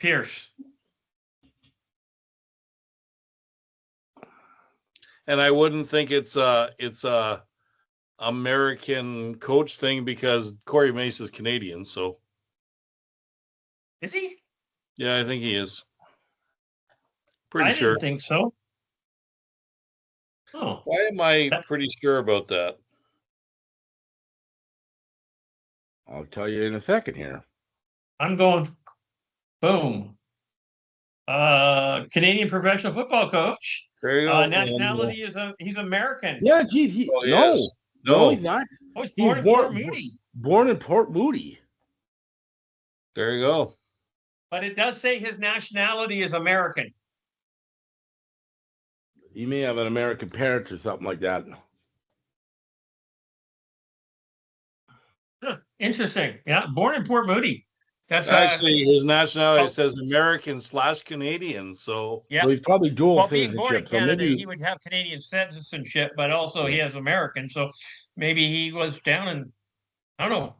Pierce. And I wouldn't think it's a American coach thing because Corey Mace is Canadian. So Is he? Yeah, I think he is. Pretty I sure. didn't think so. Oh. Why am I pretty sure about that? I'll tell you in a second here. I'm going boom. Canadian professional football coach. There you go. Nationality is he's American. Yeah, geez. No, he's not. Oh, he's born in Port Moody. Born in Port Moody. There you go. But it does say his nationality is American. He may have an American parent or something like that. Huh, interesting. Yeah, born in Port Moody. That's actually his nationality says American/Canadian. So yeah, so he's probably dual being born in citizenship. Canada, so maybe he would have Canadian citizenship, but also he has American. So maybe he was down in I don't know.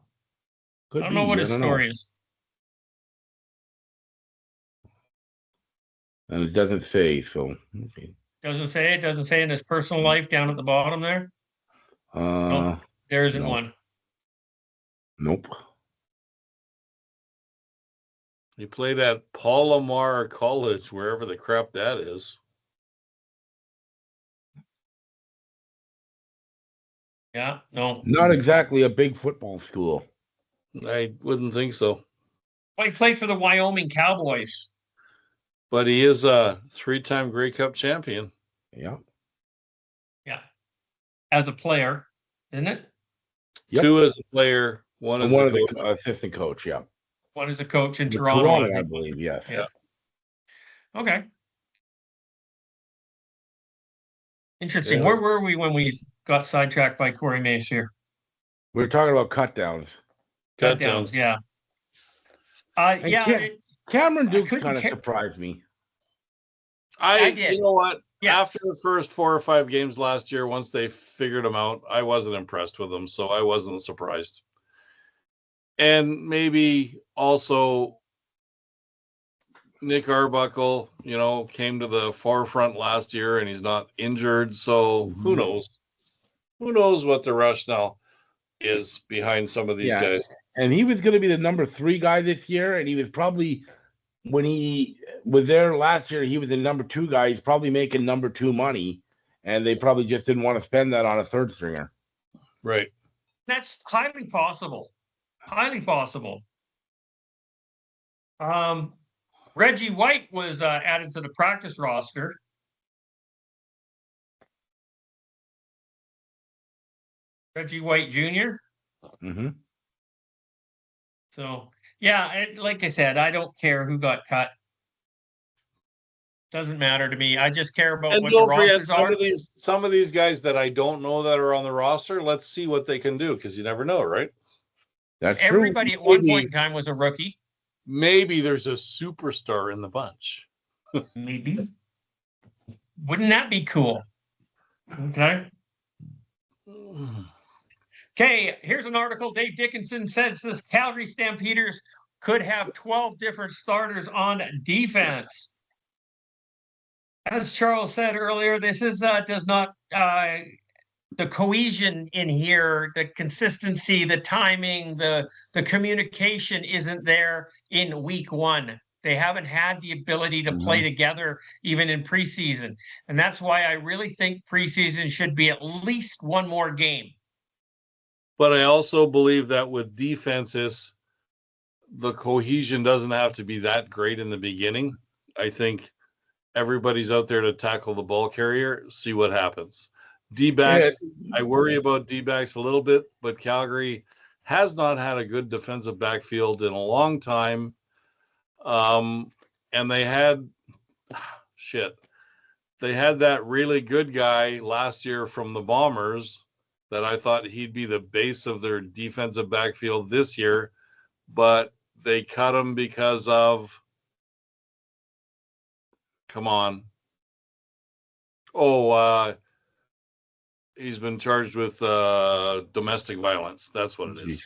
I don't know what his story is. And it doesn't say, so okay. Doesn't say it. Doesn't say in his personal life down at the bottom there. Nope, there isn't one. Nope. He played at Palomar College, wherever the crap that is. Yeah, no. Not exactly a big football school. I wouldn't think so. Well, he played for the Wyoming Cowboys. But he is a 3-time Grey Cup champion. Yeah. Yeah. As a player, isn't it? Yep. 2 as a player, 1 as a coach. Assistant coach, yeah. 1 as a coach in Toronto, I believe, yes. Yeah. Okay. Interesting. Yeah. Where were we when we got sidetracked by Corey Mace here? We're talking about cut downs. Cut downs, yeah. Cameron Dukes kind of surprised me. I did. You know what? Yeah. After the first 4 or 5 games last year, once they figured him out, I wasn't impressed with him, so I wasn't surprised. And maybe also Nick Arbuckle, came to the forefront last year and he's not injured, so who knows? Who knows what the rationale is behind some of these guys. And he was going to be the number 3 guy this year, and he was probably, when he was there last year, he was the number 2 guy. He's probably making number 2 money, and they probably just didn't want to spend that on a third stringer. Right. That's highly possible. Highly possible. Reggie White was added to the practice roster. Reggie White Jr. Mm-hmm. So, yeah, like I said, I don't care who got cut. Doesn't matter to me. I just care about what the rosters are. Some of these guys that I don't know that are on the roster, let's see what they can do, because you never know, right? That's Everybody true. at one point in time was a rookie. Maybe there's a superstar in the bunch. Maybe. Wouldn't that be cool? Okay. Okay, here's an article. Dave Dickinson says this Calgary Stampeders could have 12 different starters on defense. As Charles said earlier, this is does not the cohesion in here, the consistency, the timing, the communication isn't there in week one. They haven't had the ability to play together even in preseason. And that's why I really think preseason should be at least one more game. But I also believe that with defenses, the cohesion doesn't have to be that great in the beginning. I think everybody's out there to tackle the ball carrier, see what happens. D-backs, I worry about D-backs a little bit, but Calgary has not had a good defensive backfield in a long time. And they had that really good guy last year from the Bombers that I thought he'd be the base of their defensive backfield this year, but they cut him because of, come on. He's been charged with domestic violence. That's what it is.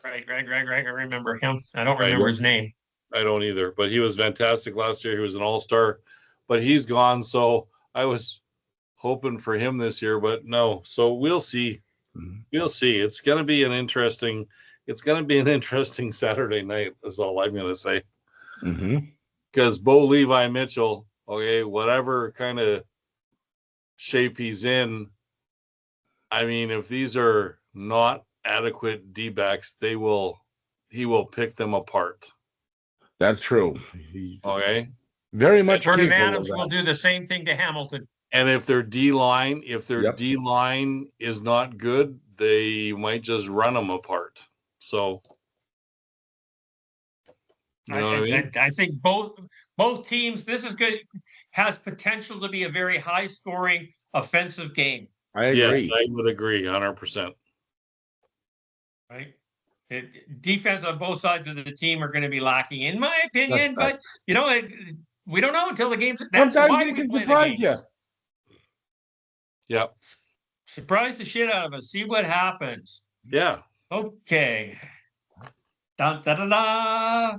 Right. I remember him. I don't remember his name. I don't either, but he was fantastic last year. He was an all-star, but he's gone. So I was hoping for him this year, but no. So we'll see. We'll see. It's going to be an interesting Saturday night. Is all I'm going to say. Because Bo Levi Mitchell, okay, whatever kind of shape he's in, I mean, if these are not adequate D-backs, he will pick them apart. That's true. Okay. Very much. Vernon Adams will do the same thing to Hamilton. And if their D-line, D-line is not good, they might just run them apart. So, you know what I mean? I think both teams, this is good, has potential to be a very high-scoring offensive game. I agree. Yes, I would agree 100%. Right? Defense on both sides of the team are going to be lacking, in my opinion. But we don't know until the games. That's why we can surprise you. Yeah. Surprise the shit out of us. See what happens. Yeah. Okay. Dun, da, da, da.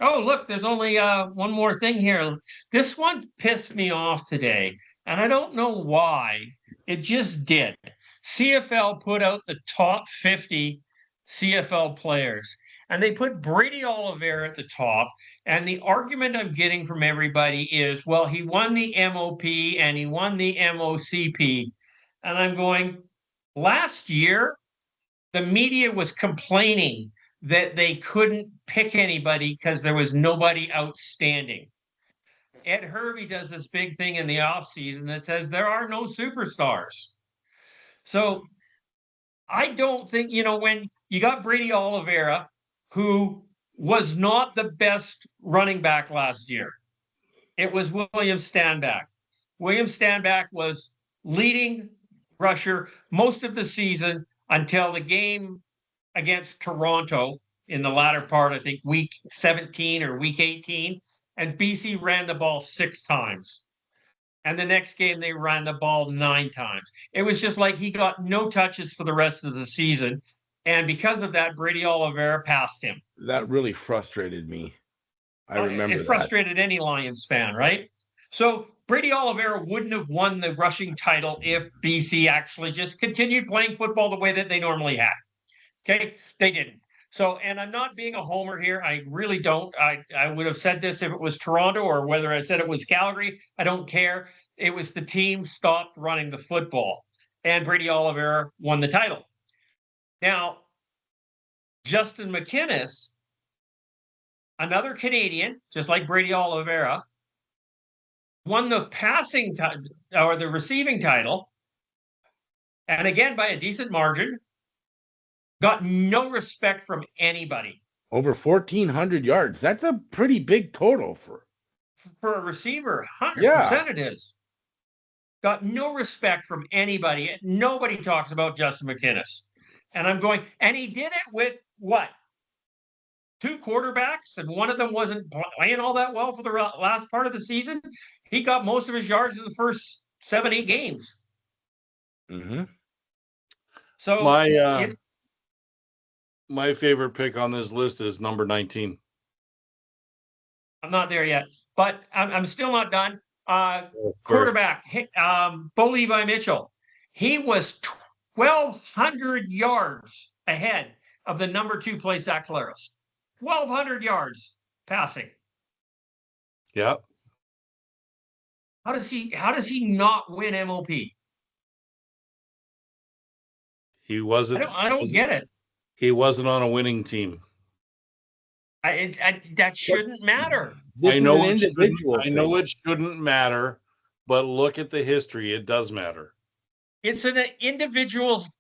Oh, look, there's only one more thing here. This one pissed me off today, and I don't know why. It just did. CFL put out the top 50 CFL players, and they put Brady Oliveira at the top. And the argument I'm getting from everybody is, well, he won the MOP and he won the MOCP. And I'm going, last year, the media was complaining that they couldn't pick anybody because there was nobody outstanding. Ed Hervey does this big thing in the offseason that says there are no superstars. So I don't think, when you got Brady Oliveira, who was not the best running back last year, it was William Stanback. William Stanback was leading rusher most of the season until the game against Toronto in the latter part, I think week 17 or week 18, and BC ran the ball 6 times. And the next game, they ran the ball 9 times. It was just like he got no touches for the rest of the season. And because of that, Brady Oliveira passed him. That really frustrated me. I remember it frustrated any Lions fan, right? So Brady Oliveira wouldn't have won the rushing title if BC actually just continued playing football the way that they normally had. Okay? They didn't. So, and I'm not being a homer here. I really don't. I would have said this if it was Toronto, or whether I said it was Calgary. I don't care. It was the team stopped running the football, and Brady Oliveira won the title. Now, Justin McInnes, another Canadian, just like Brady Oliveira, won the passing or the receiving title, and again by a decent margin. Got no respect from anybody. Over 1,400 yards. That's a pretty big total for a receiver. 100% it is. Got no respect from anybody. Nobody talks about Justin McInnes. And I'm going, and he did it with what? 2 quarterbacks, and one of them wasn't playing all that well for the last part of the season. He got most of his yards in the first 7-8 games. Mm-hmm. So My favorite pick on this list is number 19. I'm not there yet, but I'm still not done. Sorry. Quarterback, Bo Levi Mitchell. He was 1,200 yards ahead of the number 2 play, Zach Collaros. 1,200 yards passing. Yeah. How does he not win MOP? He wasn't. I don't get it. He wasn't on a winning team. That shouldn't matter. This I is know an it individual shouldn't, I know thing. it shouldn't matter, but look at the history. It does matter. It's an individual's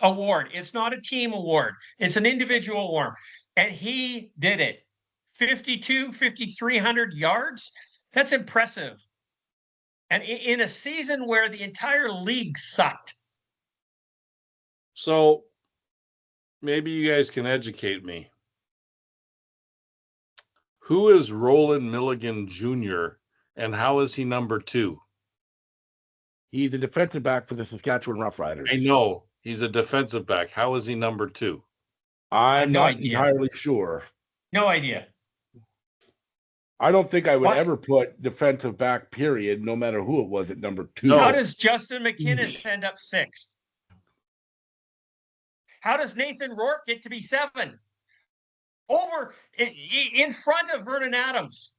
award. It's not a team award. It's an individual award. And he did it. 5,300 yards. That's impressive. And in a season where the entire league sucked. So maybe you guys can educate me. Who is Roland Milligan Jr. and how is he number 2? He's a defensive back for the Saskatchewan Roughriders. I know he's a defensive back. How is he number 2? I'm no not idea. entirely sure. No idea. I don't think I would What? ever put defensive back, period, no matter who it was, at number 2. No. How does Justin McInnes end up 6th? How does Nathan Rourke get to be 7? Over in front of Vernon Adams.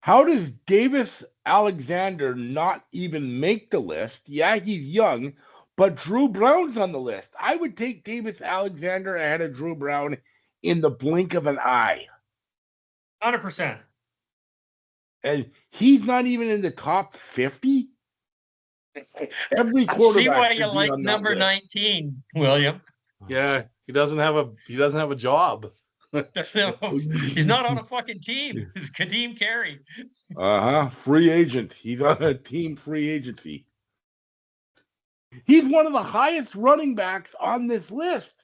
How does Davis Alexander not even make the list? Yeah, he's young, but Drew Brown's on the list. I would take Davis Alexander ahead of Drew Brown in the blink of an eye. 100%. And he's not even in the top 50? Every I quarterback see why should you be like on that number list. 19, William. Yeah, he doesn't have a job. He's not on a fucking team. It's Kadeem Carey. Free agent. He's on a team free agency. He's one of the highest running backs on this list.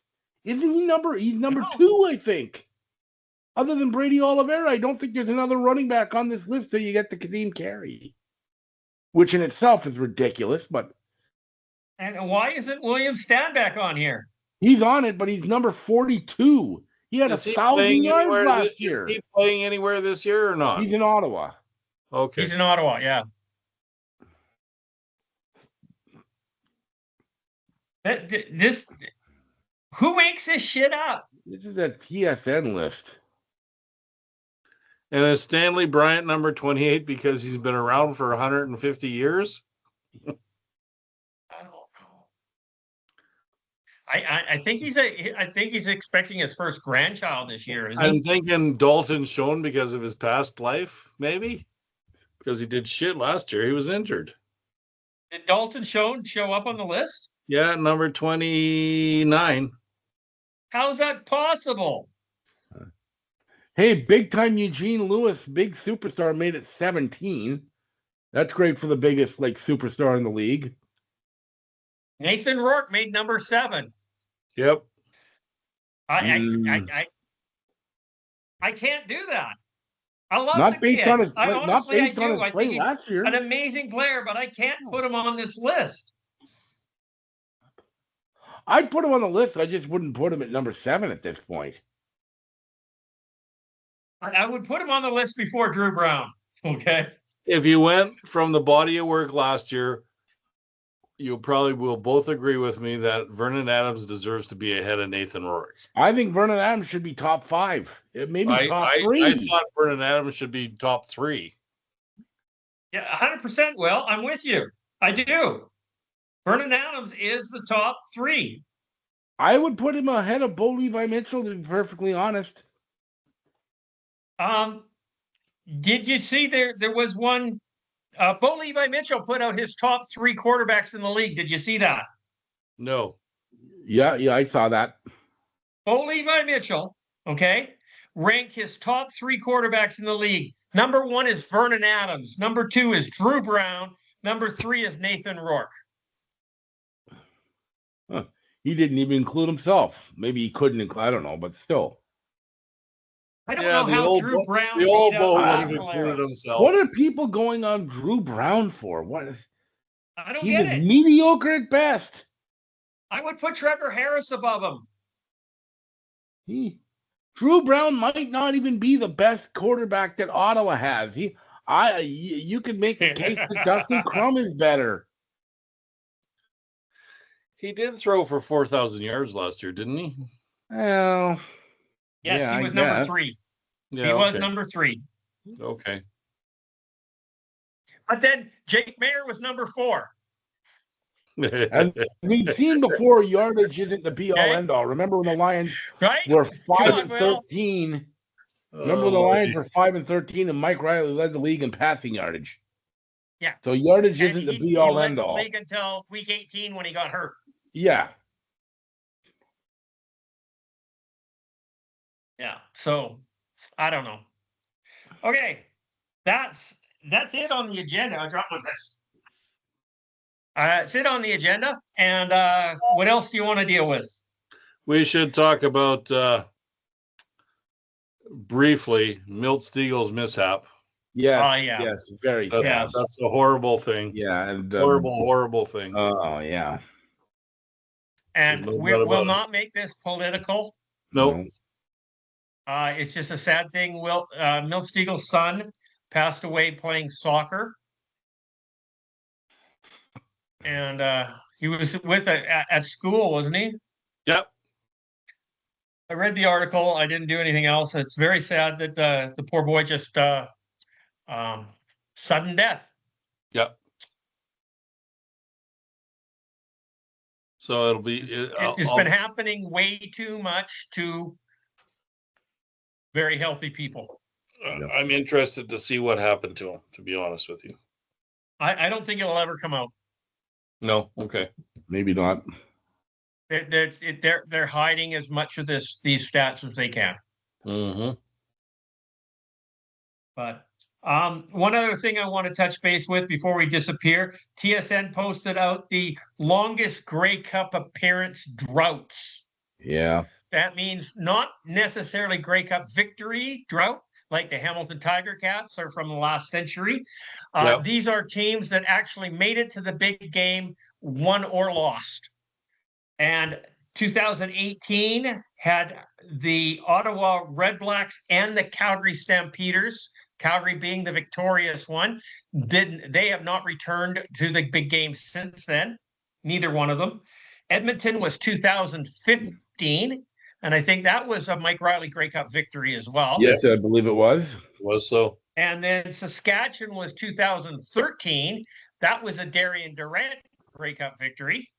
Isn't he he's number No. 2, I think. Other than Brady Oliveira, I don't think there's another running back on this list till you get to Kadeem Carey, which in itself is ridiculous, but And why isn't William Stanback on here? he's on it, but he's number 42. He had Is he 1,000 playing yards anywhere last year. Is he playing anywhere this year or not? He's in Ottawa. Okay. He's in Ottawa, yeah. Who makes this shit up? This is a TSN list. And is Stanley Bryant number 28 because he's been around for 150 years? I don't know. I think he's expecting his first grandchild this year, isn't I'm he? thinking Dalton Schoen because of his past life, maybe? Because he did shit last year. He was injured. Did Dalton Schoen show up on the list? Yeah, number 29. How's that possible? Hey, big time Eugene Lewis, big superstar, made it 17. That's great for the biggest superstar in the league. Nathan Rourke made number 7. Yep. I can't do that. I love Not the based kid. on his I play, honestly, not based on his I play think he's last year. an amazing player, but I can't put him on this list. I'd put him on the list. I just wouldn't put him at number 7 at this point. I would put him on the list before Drew Brown. Okay. If you went from the body of work last year, you probably will both agree with me that Vernon Adams deserves to be ahead of Nathan Rourke. I think Vernon Adams should be top 5. Maybe top 3. I thought Vernon Adams should be top 3. Yeah, 100%. Well, I'm with you. I do. Vernon Adams is the top 3. I would put him ahead of Bo Levi Mitchell, to be perfectly honest. Did you see there was one? Bo Levi Mitchell put out his top 3 quarterbacks in the league. Did you see that? No. Yeah, I saw that. Bo Levi Mitchell, okay, ranked his top 3 quarterbacks in the league. Number 1 is Vernon Adams. Number 2 is Drew Brown. Number 3 is Nathan Rourke. Huh. He didn't even include himself. Maybe he couldn't include, I don't know, but still. I don't Yeah, know the how old Drew Bo- Brown the old beat Bo up would have Pat included Polaris. himself. What are people going on Drew Brown for? What is I don't he get was it. mediocre at best. I would put Trevor Harris above him. Drew Brown might not even be the best quarterback that Ottawa has. You could make a case that Dustin Crum is better. He did throw for 4,000 yards last year, didn't he? Well, Yes, yeah, he I was number guess. 3. Yeah, He was okay. number 3. Okay. But then Jake Mayer was number 4. And we've seen before, yardage isn't the be all Okay. end all. Remember when the Lions Right? were Come 5 on, and Will. 13? Remember when the Lions were 5 and 13 and Mike Riley led the league in passing yardage? Yeah. So yardage And isn't the he be all led end the all. league until week 18 when he got hurt. Yeah. Yeah. So I don't know. Okay. That's it on the agenda. I'll drop my this. It's it on the agenda. And what else do you want to deal with? We should talk about briefly Milt Steagle's mishap. Yes. Oh, yeah. Yes. Very That- sad. That's a horrible thing. Yeah. And Horrible thing. oh yeah. And There's no we doubt will about it. not make this political. Nope. It's just a sad thing. Milt Steagle's son passed away playing soccer. And he was with at school, wasn't he? Yep. I read the article. I didn't do anything else. It's very sad that the poor boy just sudden death. Yep. So it'll be. It's been happening way too much to very healthy people. I'm interested to see what happened to him, to be honest with you. I don't think it'll ever come out. No. Okay. Maybe not. They're hiding as much of these stats as they can. Mm-hmm. But one other thing I want to touch base with before we disappear, TSN posted out the longest Grey Cup appearance droughts. Yeah. That means not necessarily Grey Cup victory drought, like the Hamilton Tiger Cats are from the last century. Yep. These are teams that actually made it to the big game, won or lost. And 2018 had the Ottawa Red Blacks and the Calgary Stampeders, Calgary being the victorious one. They have not returned to the big game since then, neither one of them. Edmonton was 2015, and I think that was a Mike Riley Grey Cup victory as well. Yes, I believe it was. Was so. And then Saskatchewan was 2013. That was a Darian Durant Grey Cup victory.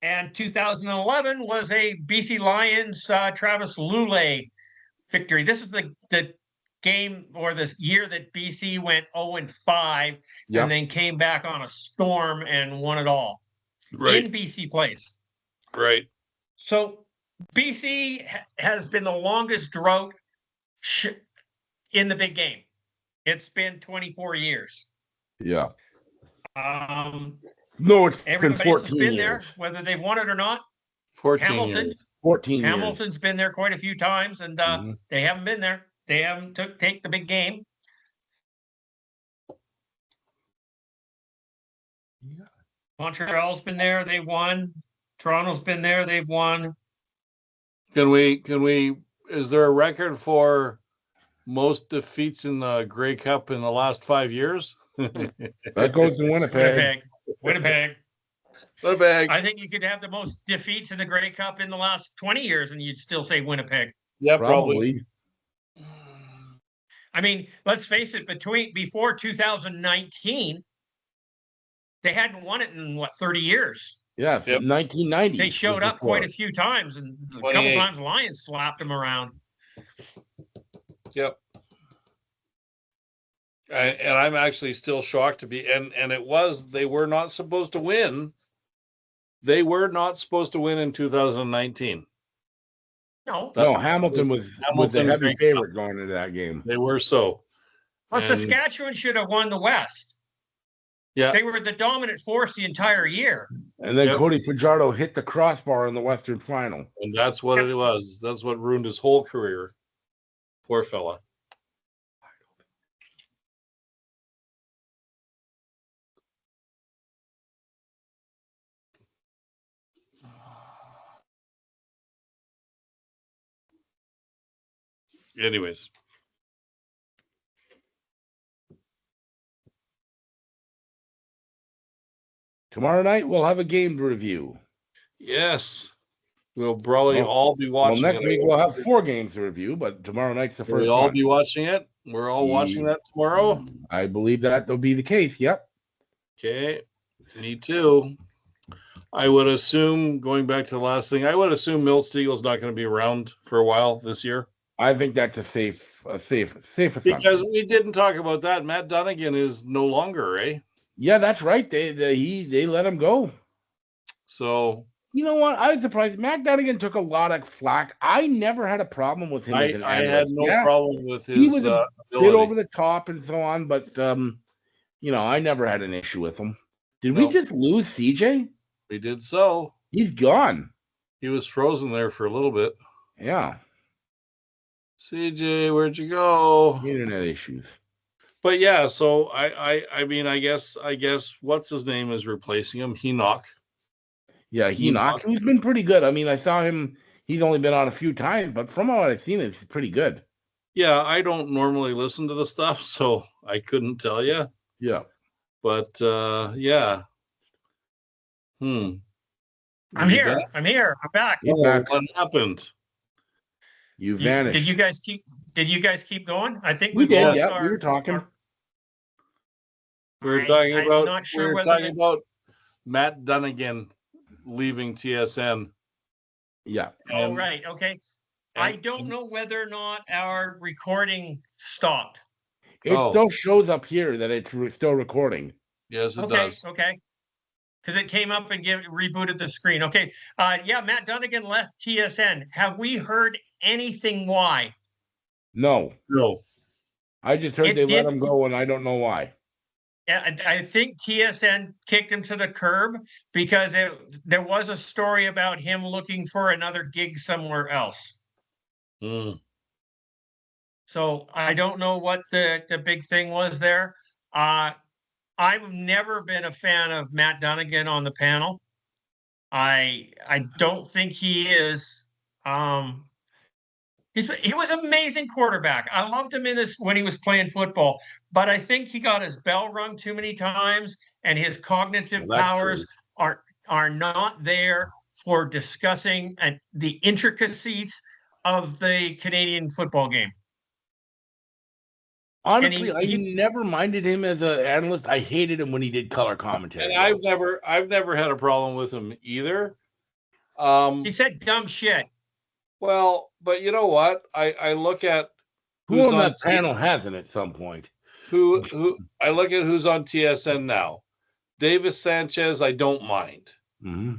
And 2011 was a BC Lions Travis Lulay victory. This is the game or this year that BC went 0-5 and then came back on a storm and won it all in BC Place. Right. So BC has been the longest drought in the big game. It's been 24 years. Yeah. No, it's everybody been else 14 has been years. there, whether they've won it or not. 14 Hamilton, years. 14 Hamilton's years. been there quite a few times, and they haven't been there. They haven't take the big game. Yeah. Montreal's been there, they won. Toronto's been there, they've won. Can we, is there a record for most defeats in the Grey Cup in the last 5 years? That goes to Winnipeg. Winnipeg. Winnipeg. I think you could have the most defeats in the Grey Cup in the last 20 years, and you'd still say Winnipeg. Yeah, Probably. I mean, let's face it, before 2019, they hadn't won it in 30 years. Yeah, 1990. They showed up quite a few times, and a couple times Lions slapped them around. Yep. And I'm actually still shocked to be, and they were not supposed to win. They were not supposed to win in 2019. No, Hamilton was the heavy Grey favorite Cup. going into that game. They were so. well, And- Saskatchewan should have won the West. Yeah. They were the dominant force the entire year. And then Yep. Cody Fajardo hit the crossbar in the Western Final. And that's what it was. That's what ruined his whole career. Poor fella. Anyways. Tomorrow night, we'll have a game to review. Yes. We'll probably Well- all be Well, watching next it. week, we'll have 4 games to review, but tomorrow night's the We'll first all one. be watching it. We're all watching that tomorrow. I believe that will be the case. Yep. Okay. Me too. I would assume, going back to the last thing, I would assume Milt Steagle's not going to be around for a while this year. I think that's a safe assumption. Because we didn't talk about that. Matt Dunnigan is no longer, eh? Yeah, that's right. They let him go. So You know what? I was surprised. Matt Dunnigan took a lot of flack. I never had a problem with him as an I had analyst. no Yeah, problem with his he was a bit ability. over the top and so on, but I never had an issue with him. Did we No. just lose CJ? We did so. He's gone. He was frozen there for a little bit. Yeah, CJ, where'd you go? internet issues. But yeah, so I mean, I guess what's his name is replacing him? Enoch. Yeah, Enoch, who's been pretty good. I mean, I saw him. He's only been on a few times, but from what I've seen, it's pretty good. Yeah, I don't normally listen to the stuff, so I couldn't tell you. Yeah. But yeah. I'm here. I'm back. You're Oh, back. what happened? You vanished. Did you guys keep going? I think We we've did. lost Yeah, we were talking. We were I'm not sure whether about Matt Dunnigan leaving TSN. Yeah. Oh, right. Okay. I don't know whether or not our recording stopped. It Oh. still shows up here that it's still recording. Yes, it Okay. does. Okay. Because it came up and rebooted the screen. Okay. Yeah, Matt Dunnigan left TSN. Have we heard anything why? No. No. I just heard It they let did- him go, and I don't know why. Yeah, I think TSN kicked him to the curb because there was a story about him looking for another gig somewhere else. Mm. So I don't know what the big thing was there. I've never been a fan of Matt Dunnigan on the panel. I don't think he is. He was an amazing quarterback. I loved him when he was playing football, but I think he got his bell rung too many times, and his cognitive Well, that's powers are not there for discussing the intricacies of the Canadian football game. Honestly, And he- I never minded him as an analyst. I hated him when he did color commentary. And I've never had a problem with him either. He said dumb shit. Well, but you know what? I look at Who on that panel hasn't at some point? who I look at who's on TSN now. Davis Sanchez, I don't mind. Mm-hmm.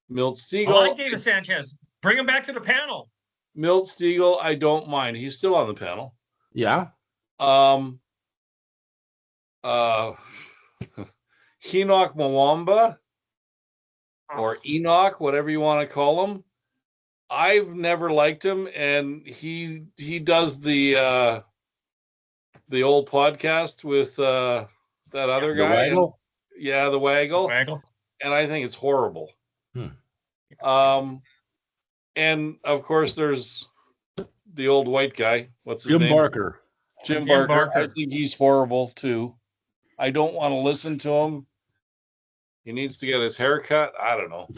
Milt I Steagle, like David Sanchez. Bring him back to the panel. Milt Steagle, I don't mind. He's still on the panel. Yeah. Enoch Mwamba or Enoch, whatever you want to call him. I've never liked him, and he does the old podcast with that other The guy. Waggle? Yeah, the Waggle. Waggle. And I think it's horrible. And of course there's the old white guy. What's his Jim name? Barker. Jim Jim Barker. I Barker. think he's horrible too. I don't want to listen to him. He needs to get his hair cut. I don't know.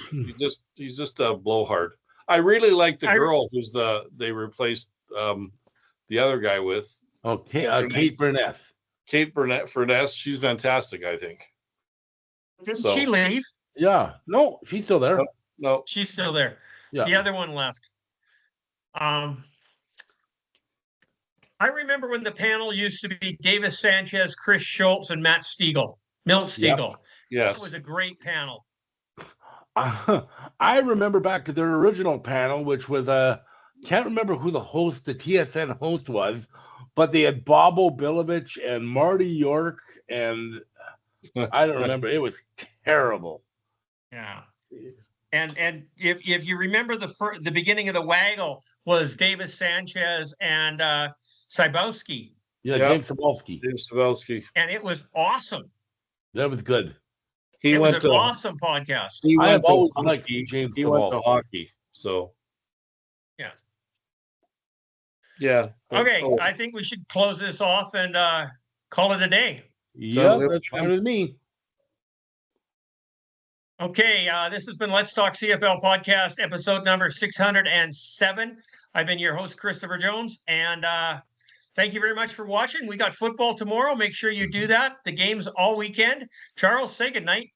He's just a blowhard. I really like the girl who's they replaced the other guy with. Okay, Kate Burness. Kate Furness. She's fantastic, I think. Didn't she leave? Yeah. No, she's still there. No. She's still there. Yeah. The other one left. I remember when the panel used to be Davis Sanchez, Chris Schultz, and Matt Steagle. Milt Steagle. Yes. It was a great panel. I remember back to their original panel, which was can't remember who the TSN host was, but they had Bob O'Bilovich and Marty York and I don't remember. It was terrible. Yeah. And if you remember the beginning of the waggle was Davis Sanchez and Cybowski, Yeah, Yep. James Sabalski. Dave Savelski. and it was awesome. That was good. He It was went an to awesome podcast. he I have went to always liked hockey. James He went to Sabalski. hockey. So Yeah. yeah. Okay, Oh, I think we should close this off and call it a day. Yeah, like that's fine fun. with me. Okay, this has been Let's Talk CFL podcast, episode number 607. I've been your host, Christopher Jones, and thank you very much for watching. We got football tomorrow. Make sure you do that. The game's all weekend. Charles, say goodnight.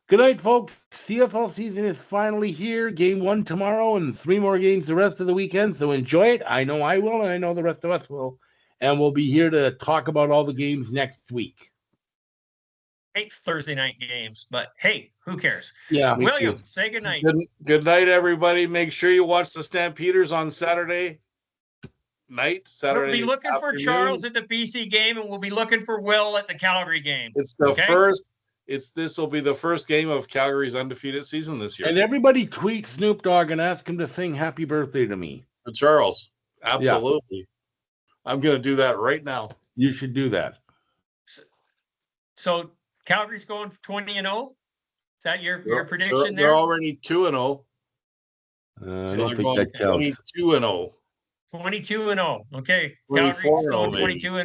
Good night, folks. CFL season is finally here. Game 1 tomorrow and 3 more games the rest of the weekend. So enjoy it. I know I will, and I know the rest of us will. And we'll be here to talk about all the games next week. Hate Thursday night games, but hey, who cares? Yeah. Me William, too. say goodnight. Good night, everybody. Make sure you watch the Stampeders on Saturday night. Saturday. We'll be looking for afternoon. Charles at the BC game, and we'll be looking for Will at the Calgary game. It's the Okay? first. This will be the first game of Calgary's undefeated season this year. And everybody tweet Snoop Dogg and ask him to sing happy birthday to me. To Charles, absolutely. I'm going to do that right now. You should do that. So Calgary's going 20-0. Is that your prediction They're there? already 2-0. I So don't they're think going that counts. 22-0. 22-0. Okay. 24-0 Calgary's going maybe. 22-0.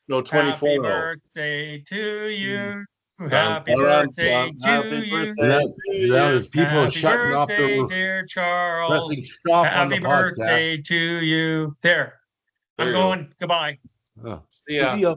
No, Happy 24-0. birthday to you. Dun, Happy dun, birthday dun, to happy you. birthday Now, to now you. there's people Happy shutting off birthday, their dear Charles. pressing stop on Happy the podcast. birthday to you. There. There I'm you go. going. Goodbye. Oh. See ya. See ya.